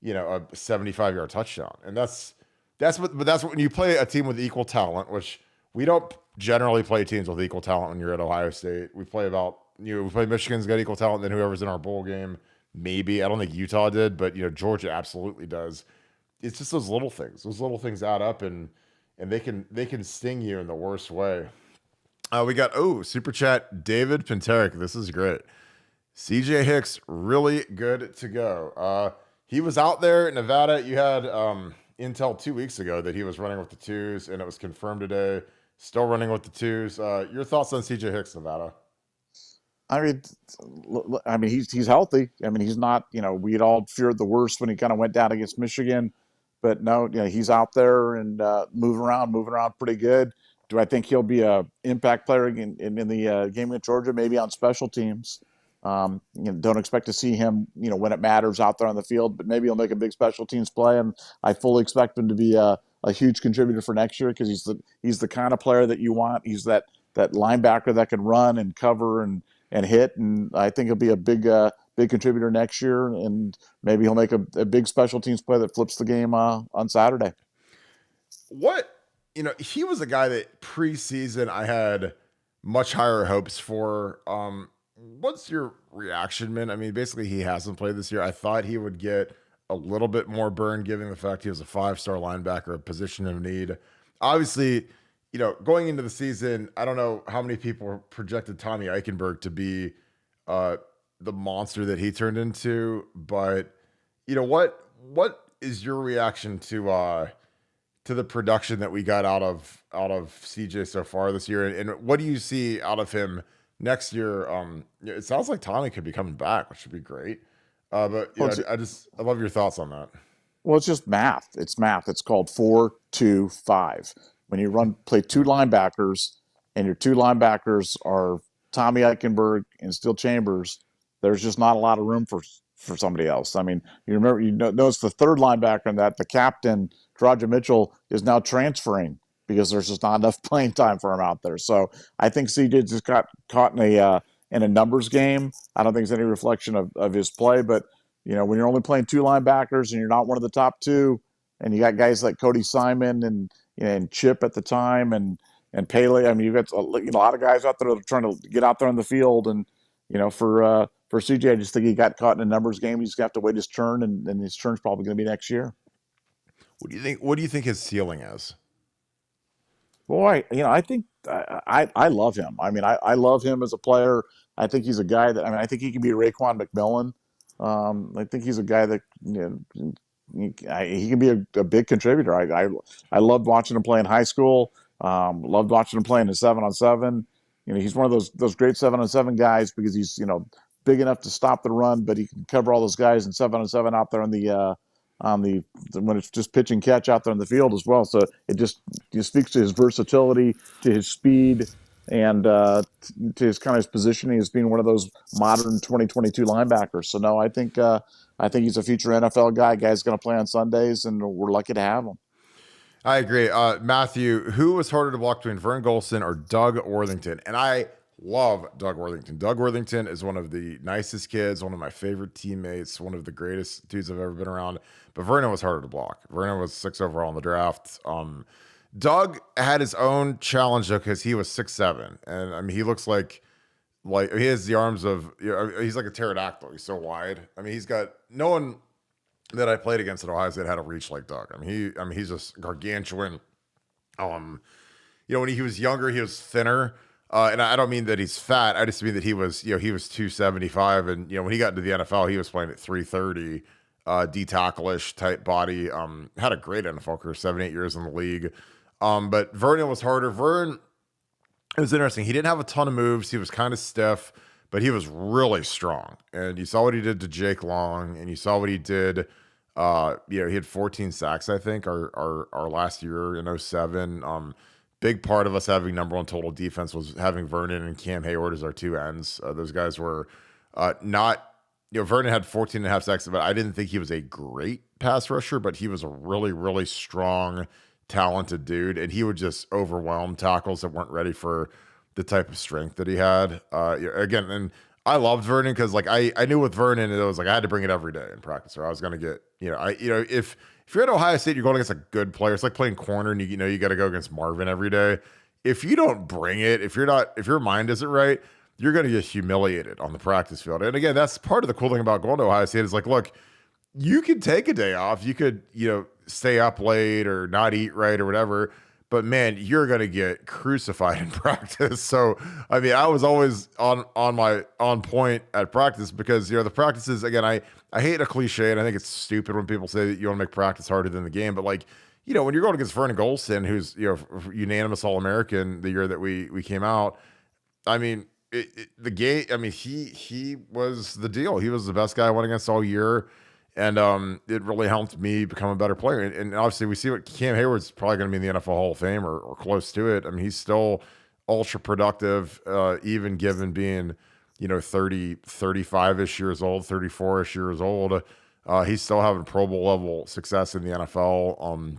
75-yard touchdown. And that's what when you play a team with equal talent, which we don't generally play teams with equal talent when you're at Ohio State. We play we play Michigan's got equal talent, then whoever's in our bowl game, maybe. I don't think Utah did, but Georgia absolutely does. It's just those little things. Those little things add up, and they can sting you in the worst way. We got super chat David Pinteric. This is great. CJ Hicks really good to go. He was out there in Nevada. You had intel 2 weeks ago that he was running with the twos, and it was confirmed today. Still running with the twos. Your thoughts on CJ Hicks, Nevada? I mean, he's healthy. I mean, he's not. We'd all feared the worst when he kind of went down against Michigan, but no, he's out there and moving around pretty good. Do I think he'll be a impact player in the game against Georgia? Maybe on special teams. Don't expect to see him, when it matters out there on the field, but maybe he'll make a big special teams play. And I fully expect him to be a huge contributor for next year, because he's the kind of player that you want. He's that linebacker that can run and cover and hit. And I think he'll be a big contributor next year. And maybe he'll make a big special teams play that flips the game on Saturday. He was a guy that preseason I had much higher hopes for. What's your reaction, man? I mean, basically he hasn't played this year. I thought he would get a little bit more burn, given the fact he was a 5-star linebacker, a position of need. Obviously, going into the season, I don't know how many people projected Tommy Eichenberg to be the monster that he turned into, but what is your reaction to the production that we got out of CJ so far this year, and what do you see out of him next year? It sounds like Tommy could be coming back, which would be great. But I love your thoughts on that. Well, it's just math. It's math. It's called 4-2-5. When you play two linebackers, and your two linebackers are Tommy Eichenberg and Steel Chambers, there's just not a lot of room for somebody else. I mean, you notice the third linebacker in that, the captain, Roger Mitchell, is now transferring because there's just not enough playing time for him out there. So I think CJ just got caught in a numbers game. I don't think it's any reflection of his play, but when you're only playing two linebackers and you're not one of the top two, and you got guys like Cody Simon and Chip at the time and Pele. I mean, you got a lot of guys out there that are trying to get out there on the field, and for CJ, I just think he got caught in a numbers game. He's got to wait his turn, and his turn's probably going to be next year. What do you think his ceiling is? Boy, I think I love him. I mean, I love him as a player. I think he's a guy that, I think he can be Raekwon McMillan. I think he's a guy that he can be a big contributor. I loved watching him play in high school. Loved watching him play in the 7-on-7. He's one of those great 7-on-7 guys, because he's big enough to stop the run, but he can cover all those guys in 7-on-7 out there when it's just pitch and catch out there in the field as well. So it just speaks to his versatility, to his speed, and to his kind of his positioning as being one of those modern 2022 linebackers. So no, I think he's a future NFL guy. Guy's going to play on Sundays, and we're lucky to have him. I agree. Matthew, who was harder to block between Vern Golson or Doug Worthington? And I love Doug Worthington. Doug Worthington is one of the nicest kids, one of my favorite teammates, one of the greatest dudes I've ever been around. But Vernon was harder to block. Vernon was 6 overall in the draft. Doug had his own challenge, though, because he was 6'7", and I mean, he looks like he has the arms of, he's like a pterodactyl. He's so wide. I mean, he's got no one that I played against at Ohio State had a reach like Doug. I mean, he's just gargantuan. When he was younger, he was thinner. And I don't mean that he's fat. I just mean that he was 275, and when he got into the NFL, he was playing at 330, D tackle-ish type body. Had a great NFL career, 7-8 years in the league. But Vernon was harder. Vern, it was interesting. He didn't have a ton of moves. He was kind of stiff, but he was really strong. And you saw what he did to Jake Long, and you saw what he did. He had 14 sacks, I think, our last year in 07. Big part of us having number one total defense was having Vernon and Cam Hayward as our two ends. Those guys were not, Vernon had 14 and a half sacks, but I didn't think he was a great pass rusher, but he was a really, really strong, talented dude. And he would just overwhelm tackles that weren't ready for the type of strength that he had. Again, and I loved Vernon because I knew with Vernon, it was like I had to bring it every day in practice or I was going to get, if you're at Ohio State, you're going against a good player. It's like playing corner, and you got to go against Marvin every day. If you don't bring it, if your mind isn't right, you're going to get humiliated on the practice field. And again, that's part of the cool thing about going to Ohio State is look, you could take a day off, you could stay up late or not eat right or whatever. But man, you're going to get crucified in practice. So, I mean, I was always on point at practice because, the practices, again, I hate a cliche and I think it's stupid when people say that you want to make practice harder than the game. But when you're going against Vernon Golston, who's, unanimous All-American the year that we came out, I mean, the game, I mean, he was the deal. He was the best guy I went against all year. And it really helped me become a better player. And obviously, we see what Cam Hayward's probably going to be in the NFL Hall of Fame or close to it. I mean, he's still ultra productive, even given being, 30, 35-ish years old, 34-ish years old. He's still having Pro Bowl level success in the NFL.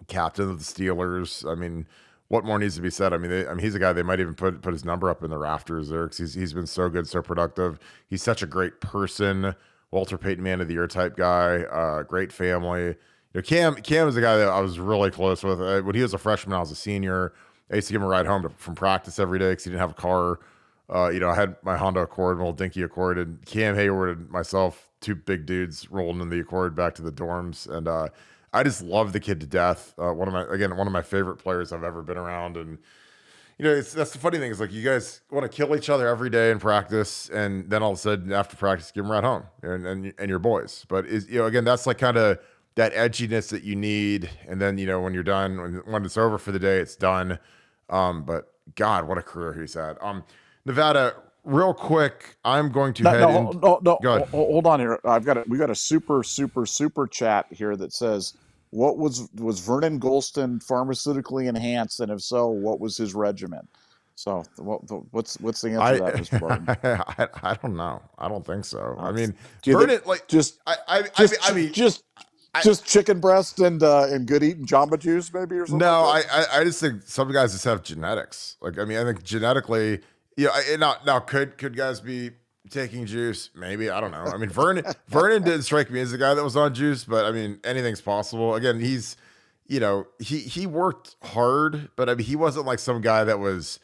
Captain of the Steelers. I mean, what more needs to be said? I mean, he's a guy they might even put his number up in the rafters there because he's been so good, so productive. He's such a great person. Walter Payton Man of the Year type guy, great family. Cam is a guy that I was really close with. When he was a freshman, I was a senior. I used to give him a ride home from practice every day because he didn't have a car. I had my Honda Accord, my little dinky Accord, and Cam Hayward and myself, two big dudes rolling in the Accord back to the dorms. And I just love the kid to death. One of my favorite players I've ever been around. And that's the funny thing is you guys want to kill each other every day in practice, and then all of a sudden after practice, give them right home and your boys. But again, that's kind of that edginess that you need. And then when you're done, when it's over for the day, it's done. But God, what a career he's had. Nevada, real quick, I'm going to no. Go ahead. Hold on here. We got a super chat here that says, what was Vernon Golston pharmaceutically enhanced, and if so, what was his regimen? So, what's the answer to that, Mr. Barton? I don't know. I don't think so. I mean, Vernon, Vernon, just chicken breast and good eating Jamba Juice, maybe, or something. No, like I just think some guys just have genetics. I think genetically, now could guys be taking juice? Maybe. I don't know. I mean, Vernon didn't strike me as the guy that was on juice, but I mean, anything's possible. Again, he's, he worked hard, but I mean, he wasn't like some guy that was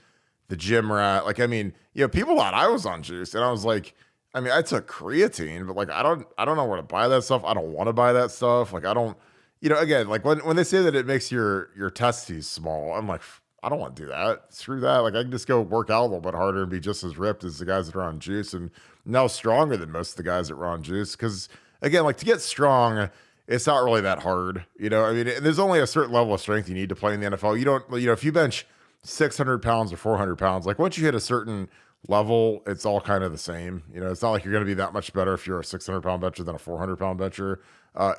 the gym rat. People thought I was on juice, and I was like, I mean, I took creatine, but I don't know where to buy that stuff. I don't want to buy that stuff. I don't, again, when they say that it makes your testes small, I'm like, I don't want to do that. Screw that. I can just go work out a little bit harder and be just as ripped as the guys that are on juice, and now stronger than most of the guys that were on juice. Because again, to get strong, it's not really that hard. I mean, there's only a certain level of strength you need to play in the NFL. You don't, if you bench 600 pounds or 400 pounds, once you hit a certain level, it's all kind of the same. It's not like you're going to be that much better if you're a 600-pound bencher than a 400-pound bencher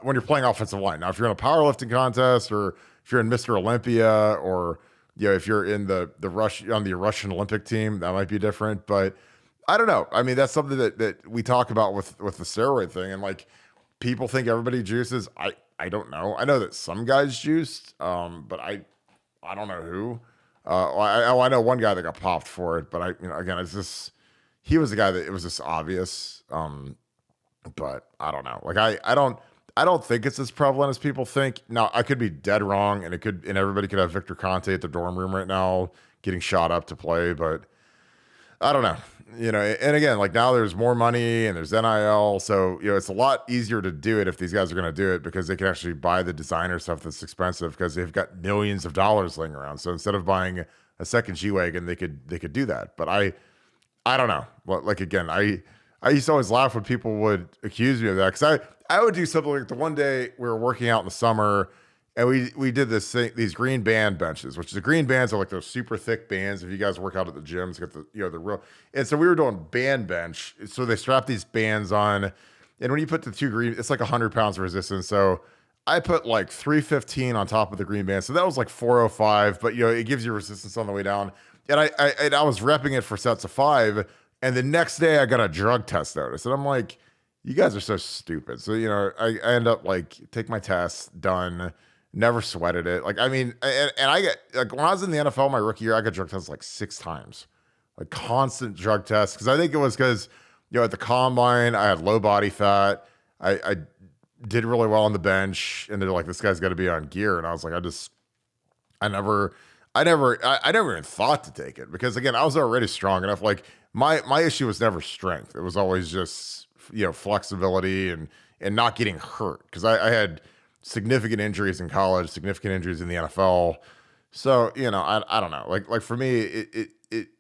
when you're playing offensive line. Now, if you're in a powerlifting contest, or if you're in Mr. Olympia, or if you're in the Russian Olympic team, that might be different. But I don't know. I mean, that's something that we talk about with the steroid thing, and people think everybody juices. I don't know. I know that some guys juiced, but I don't know who. I know one guy that got popped for it, but again, it's just, he was the guy that it was just obvious. But I don't know. I don't think it's as prevalent as people think. Now, I could be dead wrong, and everybody could have Victor Conte at the dorm room right now getting shot up to play, but I don't know. And again, now there's more money and there's NIL, so it's a lot easier to do it if these guys are going to do it, because they can actually buy the designer stuff that's expensive because they've got millions of dollars laying around. So instead of buying a a second G-Wagon, they could do that. But I don't know. Like again, I used to always laugh when people would accuse me of that, because I would do something like the one day we were working out in the summer, and we did this thing, these green band benches, which the green bands are like those super thick bands. If you guys work out at the gyms, get the the real. And so we were doing band bench. So they strap these bands on, and when you put the two green, it's like 100 pounds of resistance. So I put like 315 on top of the green band, so that was like 405. But it gives you resistance on the way down. And I was repping it for sets of 5, and the next day I got a drug test notice, and I'm like, you guys are so stupid. So I end up like take my test, done. Never sweated it. Like, I mean, and I get, like, when I was in the NFL my rookie year, I got drug tested like 6 times, like constant drug tests. Cause I think it was because, at the combine, I had low body fat. I did really well on the bench, and they're like, this guy's got to be on gear. And I was like, I never even thought to take it, because again, I was already strong enough. Like my issue was never strength. It was always just, flexibility and not getting hurt. Cause I had significant injuries in college, significant injuries in the NFL. So, I don't know. Like for me, it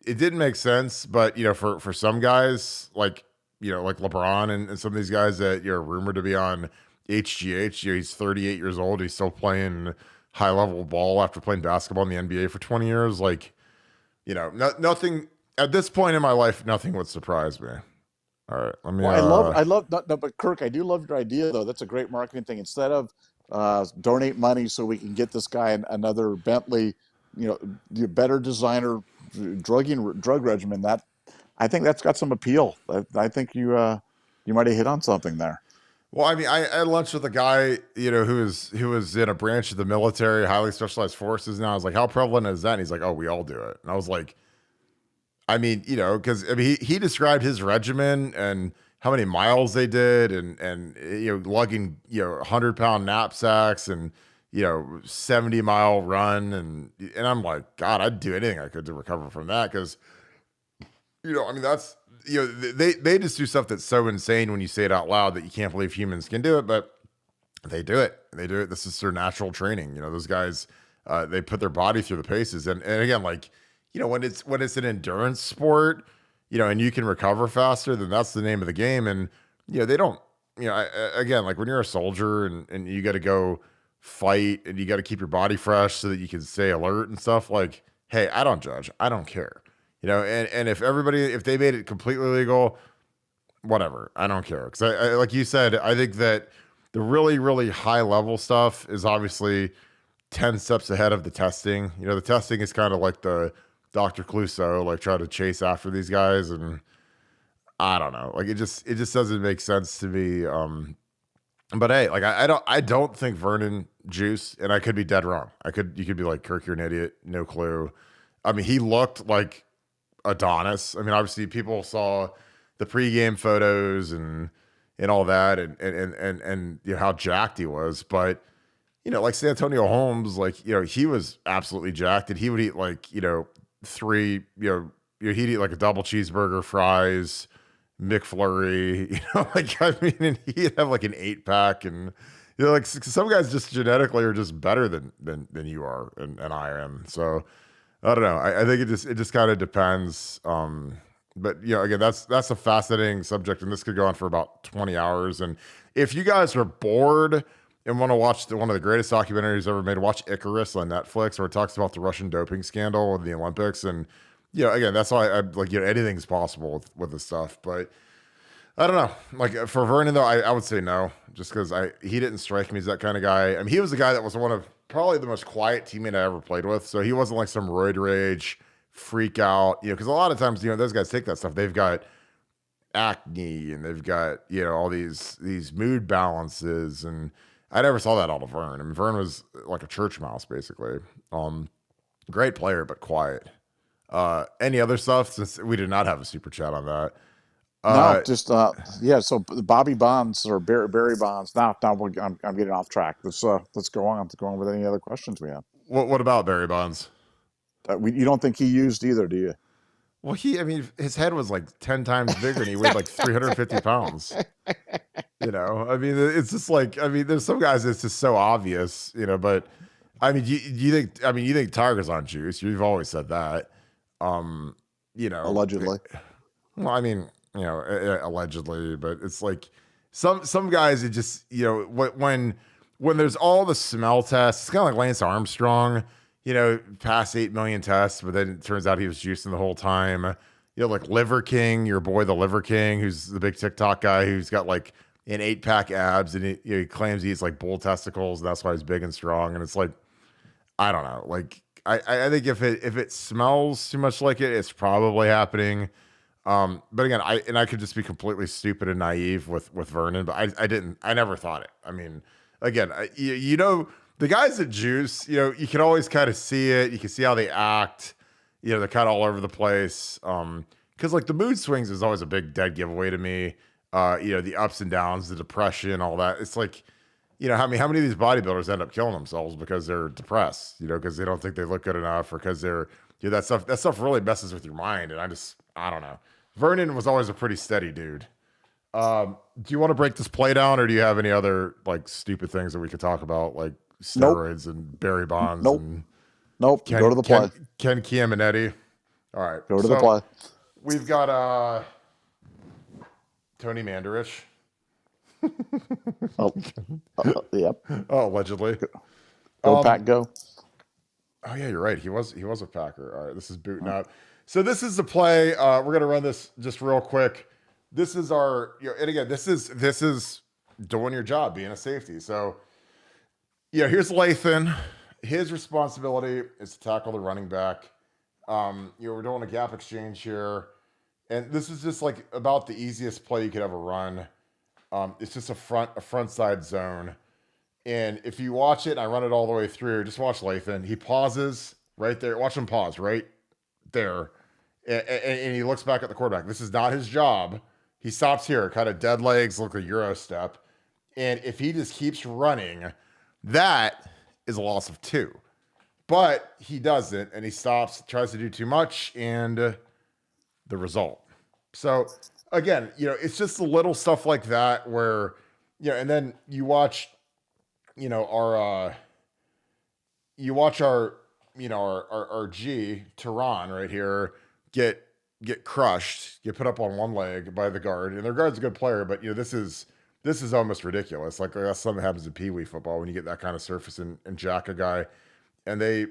didn't make sense, but for some guys like, like LeBron and some of these guys that you're rumored to be on HGH, he's 38 years old. He's still playing high level ball after playing basketball in the NBA for 20 years. Like, nothing at this point in my life, nothing would surprise me. All right. Let me, well, I love, no, but Kirk, I do love your idea though. That's a great marketing thing. Instead of donate money so we can get this guy another Bentley, better designer drug regimen, that I think that's got some appeal. I think you might have hit on something there. Well, I mean, I had lunch with a guy, who was in a branch of the military, highly specialized forces. And I was like, how prevalent is that? And he's like, oh, we all do it. And I was like, I mean, because he described his regimen and how many miles they did, and lugging 100-pound knapsacks and 70-mile run, and I'm like, God, I'd do anything I could to recover from that, because I mean, that's they just do stuff that's so insane when you say it out loud that you can't believe humans can do it, but they do it. This is their natural training. Those guys, they put their body through the paces, and again, like, when it's an endurance sport, and you can recover faster, then that's the name of the game. And, they don't, again, like when you're a soldier and you got to go fight and you got to keep your body fresh so that you can stay alert and stuff, like, hey, I don't judge. I don't care. And if they made it completely legal, whatever, I don't care. Cause I like you said, I think that the really, really high level stuff is obviously 10 steps ahead of the testing. The testing is kind of like the Dr. Clouseau, like try to chase after these guys, and I don't know, like it just doesn't make sense to me. But hey, like I don't think Vernon juiced, and I could be dead wrong. You could be like, Kirk, you're an idiot, no clue. I mean, he looked like Adonis. I mean, obviously people saw the pregame photos and all that, and how jacked he was, but like Santonio Holmes, like he was absolutely jacked, and he would eat like he'd eat like a double cheeseburger, fries, McFlurry, like, I mean, and he'd have like an 8-pack, and like some guys just genetically are just better than you are, and I am. So I don't know. I think it just kind of depends. But again, that's a fascinating subject, and this could go on for about 20 hours. And if you guys are bored and want to watch one of the greatest documentaries ever made, watch Icarus on Netflix, where it talks about the Russian doping scandal in the Olympics. And, again, that's why I like, anything's possible with this stuff. But I don't know. Like for Vernon, though, I would say no, just because he didn't strike me as that kind of guy. I mean, he was the guy that was one of probably the most quiet teammate I ever played with. So he wasn't like some roid rage freak out, because a lot of times, those guys take that stuff. They've got acne and they've got, all these mood balances, and I never saw that out of Vern. I mean, Vern was like a church mouse, basically. Great player, but quiet. Any other stuff, since we did not have a super chat on that? No, just yeah. So Bobby Bonds or Barry Bonds. Now I'm getting off track. Let's go on. Let's go on with any other questions we have. What about Barry Bonds? You don't think he used either, do you? Well, I mean, his head was like 10 times bigger, and he weighed like 350 pounds. I mean, it's just like, I mean, there's some guys it's just so obvious, but I mean, do you think? I mean, you think Tiger's on juice? You've always said that. You know, Allegedly. well, I mean, you know, allegedly, but it's like some guys. It just when there's all the smell tests, it's kind of like Lance Armstrong. You know, past 8 million tests, but then it turns out he was juicing the whole time. You know, like Liver King, your boy, the Liver King, who's the big TikTok guy who's got like an 8-pack abs, and he claims he eats like bull testicles, and that's why he's big and strong. And it's like, I don't know. Like, I think if it smells too much like it, it's probably happening. But again, I could just be completely stupid and naive with Vernon, but I never thought it. I mean, again, you know, the guys at Juice, you know, you can always kind of see it. You can see how they act. You know, they're kind of all over the place. Because like the mood swings is always a big dead giveaway to me. You know, the ups and downs, the depression, all that. It's like, you know, how many of these bodybuilders end up killing themselves because they're depressed, you know, because they don't think they look good enough, or because they're, you know, that stuff really messes with your mind. And I don't know. Vernon was always a pretty steady dude. Do you want to break this play down, or do you have any other like stupid things that we could talk about, like steroids and Barry Bonds? Nope. And Nope. Go to the play. Ken Chiamenetti. All right. Go to the play. We've got Tony Mandarich. Yep. Oh, allegedly. Go Pack, go. Oh yeah, you're right. He was a Packer. All right, this is booting up. So this is the play. We're gonna run this just real quick. This is our, you know, and again, this is doing your job, being a safety. So yeah, here's Lathan. His responsibility is to tackle the running back. You know, we're doing a gap exchange here, and this is just like about the easiest play you could ever run. It's just a front side zone. And if you watch it, and I run it all the way through, just watch Lathan. He pauses right there. Watch him pause right there. And he looks back at the quarterback. This is not his job. He stops here, kind of dead legs, look like a Euro step. And if he just keeps running, that is a loss of 2. But he doesn't, and he stops, tries to do too much, and the result. So again, you know, it's just the little stuff like that where, you know, and then you watch, you know, our G, Tehran right here, get crushed, get put up on one leg by the guard. And their guard's a good player, but, you know, this is almost ridiculous. Like that's something that happens in Pee Wee football when you get that kind of surface and jack a guy. And they,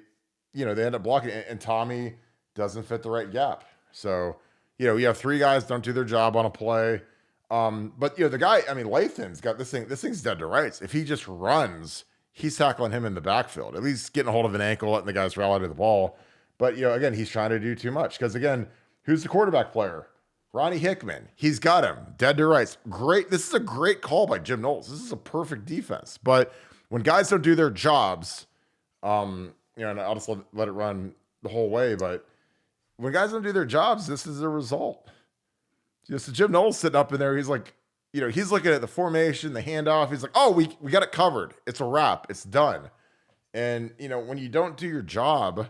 you know, they end up blocking it, and Tommy doesn't fit the right gap. So, you know, you have 3 guys don't do their job on a play. But you know, the guy, I mean, Lathan's got this thing's dead to rights. If he just runs, he's tackling him in the backfield, at least getting a hold of an ankle, letting the guys rally to the ball. But, you know, again, he's trying to do too much. Because again, who's the quarterback player? Ronnie Hickman. He's got him dead to rights. Great. This is a great call by Jim Knowles. This is a perfect defense. But when guys don't do their jobs, you know, and I'll just let it run the whole way. But when guys don't do their jobs, this is the result. So Jim Knowles sitting up in there, he's like, you know, he's looking at the formation, the handoff. He's like, oh, we got it covered. It's a wrap. It's done. And, you know, when you don't do your job,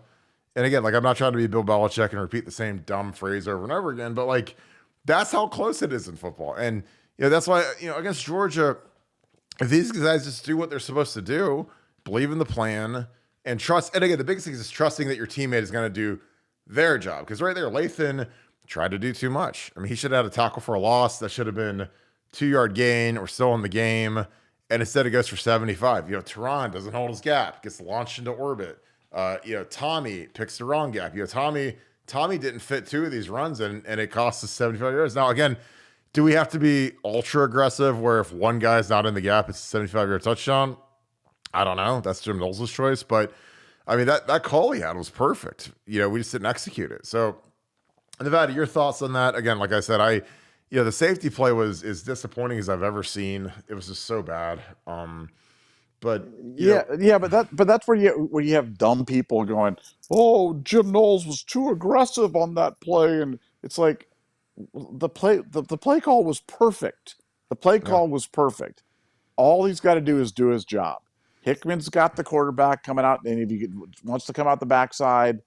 and again, like I'm not trying to be Bill Belichick and repeat the same dumb phrase over and over again, but like that's how close it is in football. And, you know, that's why, you know, against Georgia, if these guys just do what they're supposed to do, believe in the plan and trust. And again, the biggest thing is trusting that your teammate is going to do their job. Because right there, Lathan tried to do too much. I mean, he should have had a tackle for a loss. That should have been 2-yard gain. We're still in the game. And instead it goes for 75. You know, Tehran doesn't hold his gap, gets launched into orbit. You know, Tommy picks the wrong gap. You know, Tommy didn't fit 2 of these runs, and it cost us 75 yards. Now, again, do we have to be ultra aggressive where if one guy's not in the gap, it's a 75-yard touchdown? I don't know. That's Jim Knowles' choice. But, I mean, that call he had was perfect. You know, we just didn't execute it. So, Nevada, your thoughts on that? Again, like I said, you know, the safety play was as disappointing as I've ever seen. It was just so bad. But but that's where you have dumb people going, oh, Jim Knowles was too aggressive on that play, and it's like the play call was perfect. The play call was perfect. All he's got to do is do his job. Hickman's got the quarterback coming out, and if he wants to come out the backside,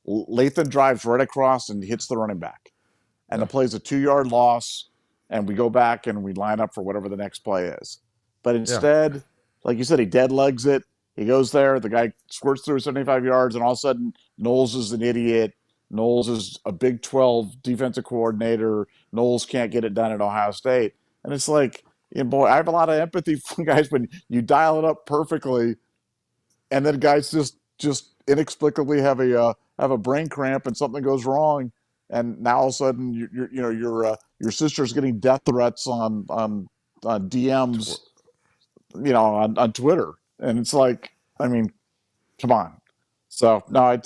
Lathan drives right across and hits the running back. And the play's a 2-yard loss, and we go back and we line up for whatever the next play is. But instead, like you said, he dead legs it. He goes there, the guy squirts through 75 yards, and all of a sudden, Knowles is an idiot. Knowles is a Big 12 defensive coordinator. Knowles can't get it done at Ohio State. And it's like, boy, I have a lot of empathy for guys when you dial it up perfectly, and then guys just inexplicably have a brain cramp and something goes wrong, and now all of a sudden your sister's getting death threats on DMs, on Twitter, and it's like, I mean, come on. So no, I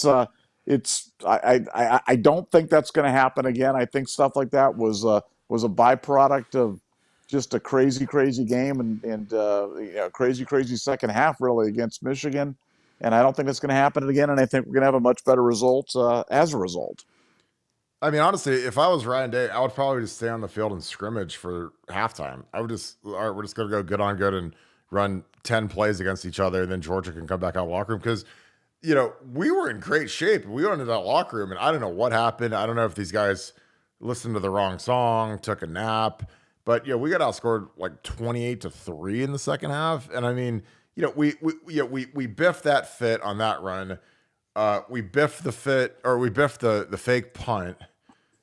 don't think that's going to happen again. I think stuff like that was a byproduct of just a crazy game and crazy second half really against Michigan. And I don't think it's going to happen again. And I think we're going to have a much better result as a result. I mean, honestly, if I was Ryan Day, I would probably just stay on the field and scrimmage for halftime. I would just, all right, we're just going to go good on good and run 10 plays against each other, and then Georgia can come back out of the locker room. Because, we were in great shape. We went into that locker room, and I don't know what happened. I don't know if these guys listened to the wrong song, took a nap. But, we got outscored like 28-3 in the second half. And, I mean, we biffed that fit on that run. We biffed the fit, or we biffed the fake punt.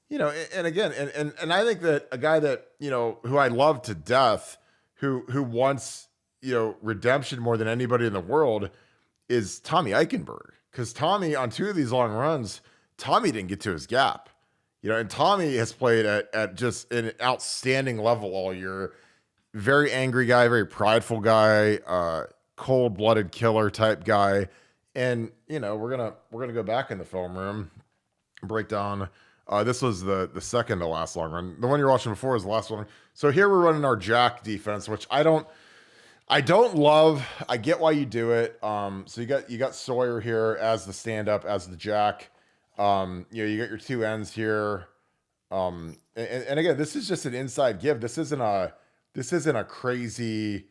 And again, and I think that a guy that, who I love to death, who wants, redemption more than anybody in the world, is Tommy Eichenberg. Because Tommy, on 2 of these long runs, Tommy didn't get to his gap. And Tommy has played at just an outstanding level all year. Very angry guy, very prideful guy, cold-blooded killer type guy. And, we're gonna go back in the film room, break down. This was the second to last long run. The one you're watching before is the last one. So here we're running our jack defense, which I don't love. I get why you do it. So you got Sawyer here as the stand-up, as the jack. You got your 2 ends here. And again, this is just an inside give. This isn't a crazy,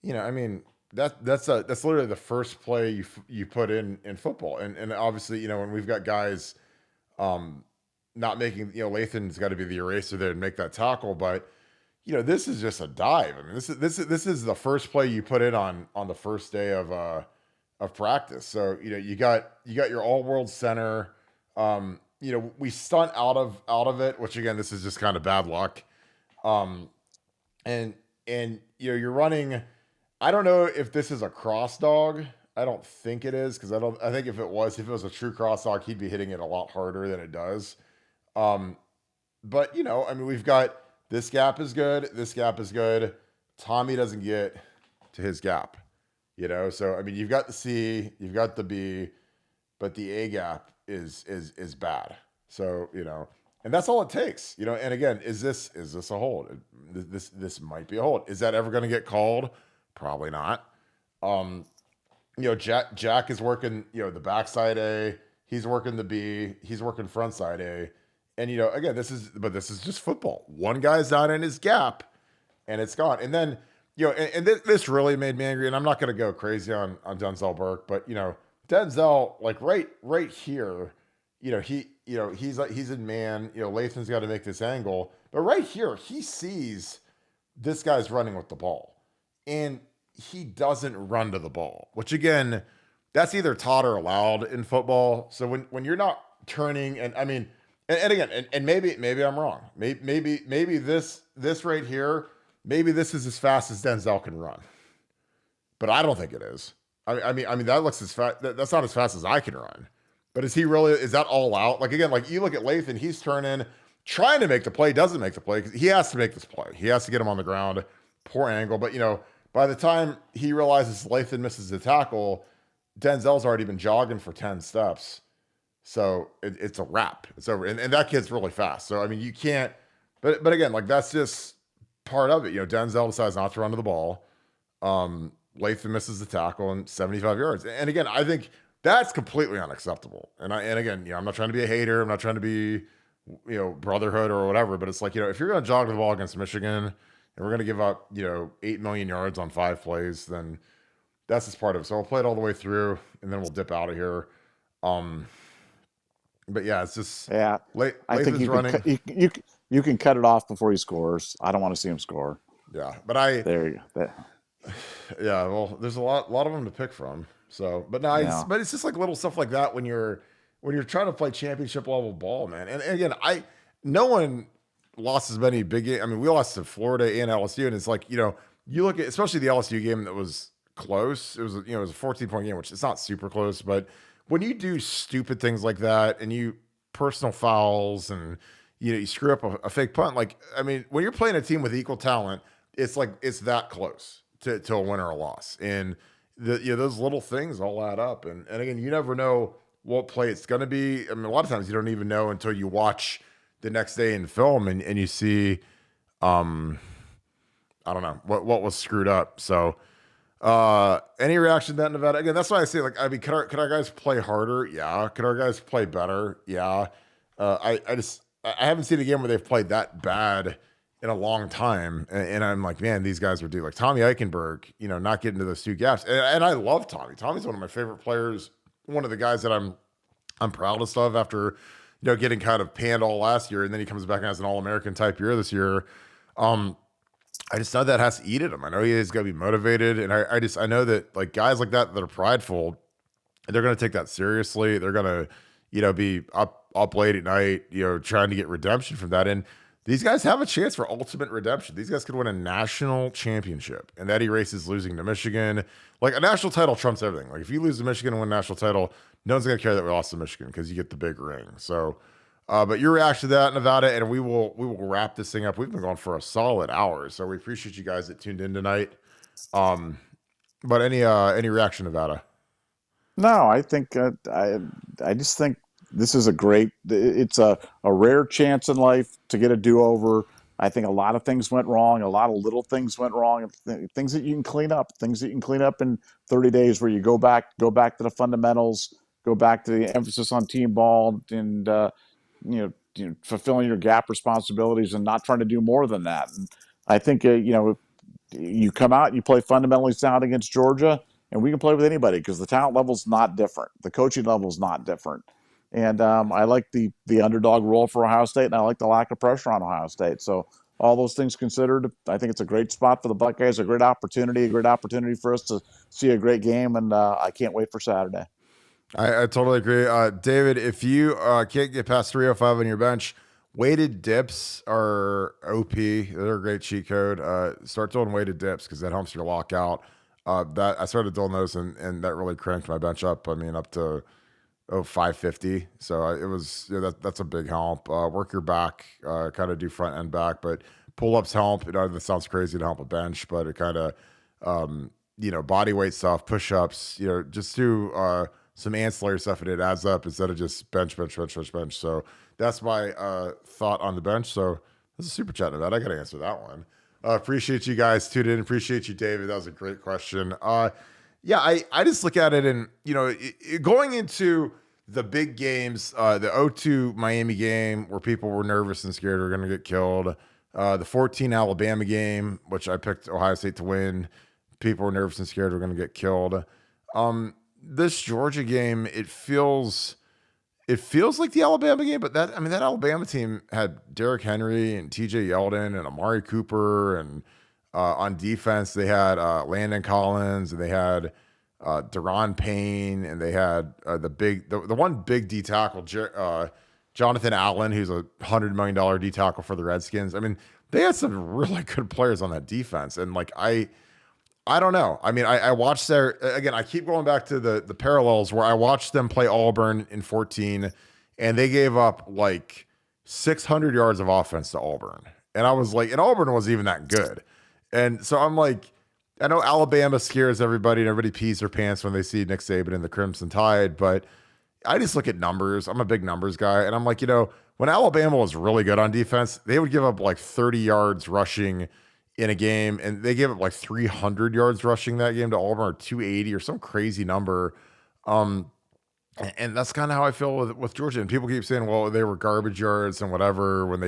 I mean, that's literally the first play you put in football. And obviously, when we've got guys, not making, Lathan's got to be the eraser there and make that tackle. But, this is just a dive. I mean, this is the first play you put in on the first day of practice. So, you got your all-world center. We stunt out of it, which again, this is just kind of bad luck. And you're running, I don't know if this is a cross dog. I don't think it is, because I think if it was a true cross dog, he'd be hitting it a lot harder than it does. But I mean, we've got, this gap is good. This gap is good. Tommy doesn't get to his gap, so, I mean, you've got the C, you've got the B, but the A gap is bad. So, and that's all it takes, and again, is this a hold? This might be a hold. Is that ever going to get called? Probably not. Jack is working, the backside A, he's working the B, he's working front side A. And, again, this is just football. One guy's not in his gap and it's gone. And then, this really made me angry, and I'm not going to go crazy on Denzel Burke, but, Denzel, like right here, he's in man, Lathan's got to make this angle, but right here, he sees this guy's running with the ball and he doesn't run to the ball, which again, that's either taught or allowed in football. So when you're not turning, and I mean, and again, and maybe I'm wrong. Maybe this right here, maybe this is as fast as Denzel can run, but I don't think it is. I mean that looks as fast. That's not as fast as I can run. But is that all out? Like again, like you look at Lathan, he's turning, trying to make the play, doesn't make the play because he has to make this play. He has to get him on the ground, poor angle. But by the time he realizes Lathan misses the tackle, Denzel's already been jogging for 10 steps. So it's a wrap. It's over. And that kid's really fast. So, I mean, you can't, but again, like that's just part of it. Denzel decides not to run to the ball. Lathan misses the tackle and 75 yards. And again, I think that's completely unacceptable. And again, I'm not trying to be a hater. I'm not trying to be, brotherhood or whatever, but it's like, if you're going to jog the ball against Michigan and we're going to give up, 8 million yards on 5 plays, then that's just part of it. So I'll play it all the way through and then we'll dip out of here. But yeah, it's just I think you can cut it off before he scores. I don't want to see him score. Yeah, but there you go. Yeah, well, there's a lot of them to pick from. So, but no, Yeah. but it's just like little stuff like that when you're trying to play championship level ball, man. And again, no one lost as many big games. I mean, we lost to Florida and LSU, and it's like, you look at especially the LSU game that was close. It was it was a 14-point game, which it's not super close, but when you do stupid things like that and you personal fouls and you screw up a fake punt, like, I mean, when you're playing a team with equal talent, it's like it's that close to a win or a loss, and those little things all add up. And again, you never know what play it's going to be. I mean, a lot of times you don't even know until you watch the next day in film and you see, I don't know what was screwed up. So, any reaction to that, Nevada? Again, that's why I say, like, I mean, could our guys play harder? Yeah. Could our guys play better? Yeah. I haven't seen a game where they've played that bad in a long time. And I'm like, man, these guys were due. Like Tommy Eichenberg, not getting to those two gaps. And I love Tommy. Tommy's one of my favorite players. One of the guys that I'm proudest of after, getting kind of panned all last year. And then he comes back as an All-American type year this year. I just know that has to eat at him. I know he's got to be motivated. And I know that, like, guys like that are prideful, they're going to take that seriously. They're going to, be up late at night, trying to get redemption from that. And these guys have a chance for ultimate redemption. These guys could win a national championship, and that erases losing to Michigan. Like, a national title trumps everything. Like, if you lose to Michigan and win a national title, no one's going to care that we lost to Michigan because you get the big ring. So, but your reaction to that, Nevada, and we will wrap this thing up. We've been going for a solid hour, so we appreciate you guys that tuned in tonight. But any reaction, Nevada? No, I think I just think this is it's a rare chance in life to get a do-over. I think a lot of things went wrong. A lot of little things went wrong. Things that you can clean up. Things that you can clean up in 30 days, where you go back to the fundamentals, go back to the emphasis on team ball, and fulfilling your gap responsibilities and not trying to do more than that. And I think you come out and you play fundamentally sound against Georgia, and we can play with anybody because the talent level's not different. The coaching level's not different. And I like the underdog role for Ohio State, and I like the lack of pressure on Ohio State. So all those things considered, I think it's a great spot for the Buckeyes, a great opportunity for us to see a great game, and I can't wait for Saturday. I totally agree. David, if you can't get past 305 on your bench, weighted dips are OP. They're a great cheat code. Start doing weighted dips because that helps your lockout. That I started doing those, and that really cranked my bench up. I mean, up to 550. So it was that's a big help. Work your back, kind of do front and back, but pull-ups help. That sounds crazy to help a bench, but it kind of body weight stuff, push-ups. Just do some ancillary stuff, and it adds up instead of just bench. So that's my thought on the bench. So this is super chat about. I got to answer that one. Appreciate you guys tuned in. Appreciate you, David. That was a great question. Yeah, I just look at it and, going into the big games, the 0-2 Miami game where people were nervous and scared were going to get killed, the 14 Alabama game, which I picked Ohio State to win, people were nervous and scared were going to get killed. This Georgia game, it feels like the Alabama game, but that Alabama team had Derrick Henry and TJ Yeldon and Amari Cooper, and on defense they had Landon Collins, and they had Deron Payne, and they had the one big D tackle, Jonathan Allen, who's a $100 million D tackle for the Redskins. I mean, they had some really good players on that defense, and like I don't know. I mean, I watched again, I keep going back to the parallels where I watched them play Auburn in 2014, and they gave up like 600 yards of offense to Auburn. And I was like, and Auburn wasn't even that good. And so I'm like, I know Alabama scares everybody and everybody pees their pants when they see Nick Saban in the Crimson Tide, but I just look at numbers. I'm a big numbers guy. And I'm like, when Alabama was really good on defense, they would give up like 30 yards rushing in a game, and they gave up like 300 yards rushing that game to Auburn, or 280 or some crazy number. And that's kind of how I feel with Georgia. And people keep saying, well, they were garbage yards and whatever when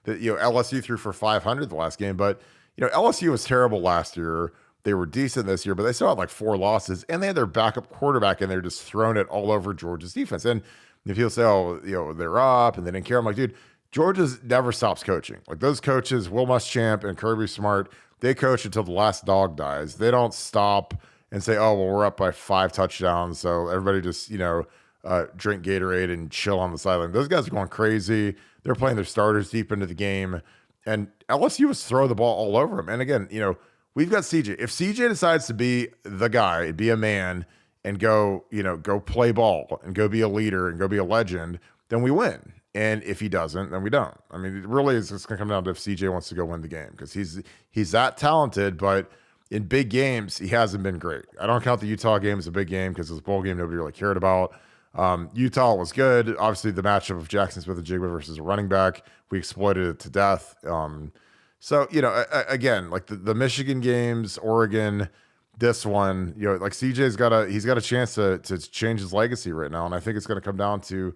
LSU threw for 500 the last game, but LSU was terrible last year. They were decent this year, but they still had like 4 losses, and they had their backup quarterback, and they're just throwing it all over Georgia's defense. And if people say, oh, they're up and they didn't care, I'm like, dude, Georgia never stops coaching. Like, those coaches, Will Muschamp and Kirby Smart, they coach until the last dog dies. They don't stop and say, oh, well, we're up by 5 touchdowns, so everybody just, drink Gatorade and chill on the sideline. Those guys are going crazy. They're playing their starters deep into the game, and LSU was throw the ball all over them. And again, we've got CJ. If CJ decides to be the guy, be a man, and go play ball and go be a leader and go be a legend, then we win. And if he doesn't, then we don't. I mean, it really is just going to come down to if CJ wants to go win the game, because he's that talented, but in big games, he hasn't been great. I don't count the Utah game as a big game because it was a bowl game nobody really cared about. Utah was good. Obviously, the matchup of Jackson Smith-Njigba versus a running back, we exploited it to death. So, again, like the Michigan games, Oregon, this one, like CJ's he's got a chance to change his legacy right now. And I think it's going to come down to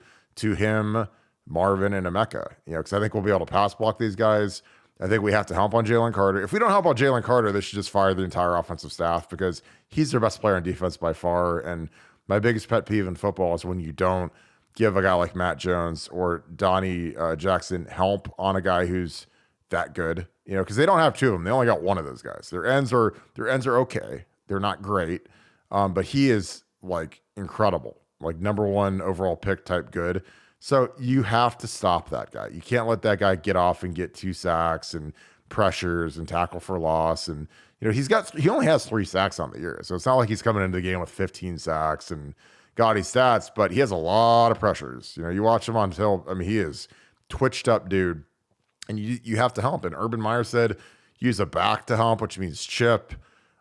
him, Marvin, and Emeka, because I think we'll be able to pass block these guys. I think we have to help on Jalen Carter. If we don't help on Jalen Carter, they should just fire the entire offensive staff, because he's their best player on defense by far. And my biggest pet peeve in football is when you don't give a guy like Matt Jones or Donnie Jackson help on a guy who's that good, because they don't have 2 of them. They only got 1 of those guys. Their ends are okay. They're not great. But he is like incredible, like #1 overall pick type good. So you have to stop that guy. You can't let that guy get off and get 2 sacks and pressures and tackle for loss. And, he only has 3 sacks on the year. So it's not like he's coming into the game with 15 sacks and gaudy stats, but he has a lot of pressures. You watch him on film. I mean, he is twitched up dude, and you have to help. And Urban Meyer said, use a back to help, which means chip.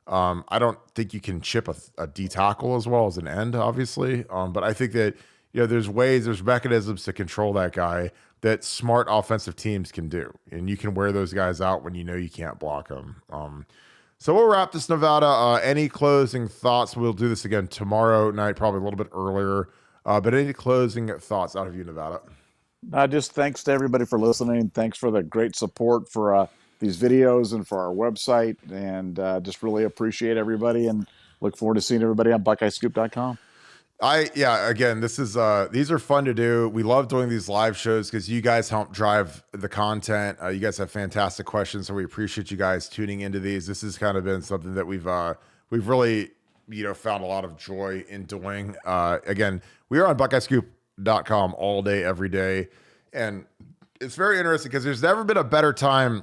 I don't think you can chip a D tackle as well as an end, obviously. But I think that, there's mechanisms to control that guy that smart offensive teams can do. And you can wear those guys out when you can't block them. So we'll wrap this, Nevada. Any closing thoughts? We'll do this again tomorrow night, probably a little bit earlier. But any closing thoughts out of you, Nevada? Just thanks to everybody for listening. Thanks for the great support for these videos and for our website. And just really appreciate everybody, and look forward to seeing everybody on BuckeyeScoop.com. Again, these are fun to do. We love doing these live shows because you guys help drive the content. You guys have fantastic questions, so we appreciate you guys tuning into these. This has kind of been something that we've really, found a lot of joy in doing. Again, we are on BuckeyeScoop.com all day, every day. And it's very interesting because there's never been a better time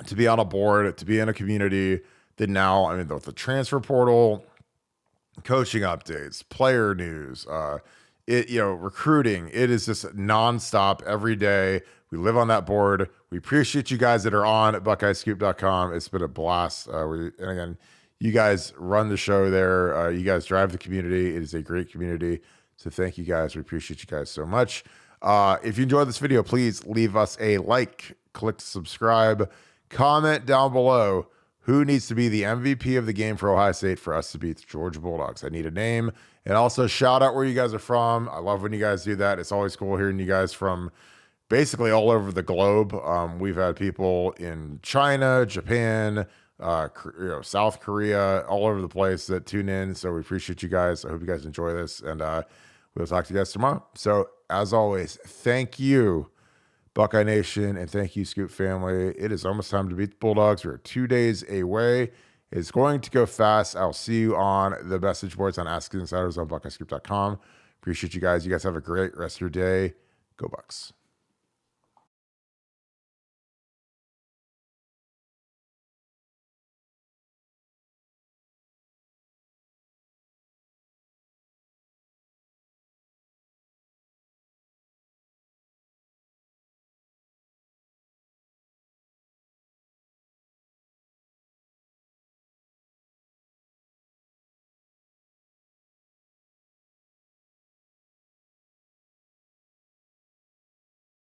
to be on a board, to be in a community than now. I mean, with the transfer portal, coaching updates, player news, recruiting. It is just nonstop every day. We live on that board. We appreciate you guys that are on at BuckeyeScoop.com. It's been a blast. And again, you guys run the show there. You guys drive the community. It is a great community. So thank you guys. We appreciate you guys so much. If you enjoyed this video, please leave us a like, click to subscribe, comment down below. Who needs to be the MVP of the game for Ohio State for us to beat the Georgia Bulldogs? I need a name. And also shout out where you guys are from. I love when you guys do that. It's always cool hearing you guys from basically all over the globe. We've had people in China, Japan, South Korea, all over the place that tune in. So we appreciate you guys. I hope you guys enjoy this. And we'll talk to you guys tomorrow. So as always, thank you, Buckeye Nation, and thank you, Scoop family. It is almost time to beat the Bulldogs. We're 2 days away. It's going to go fast. I'll see you on the message boards on Ask Insiders on BuckeyeScoop.com. Appreciate you guys. You guys have a great rest of your day. Go Bucks.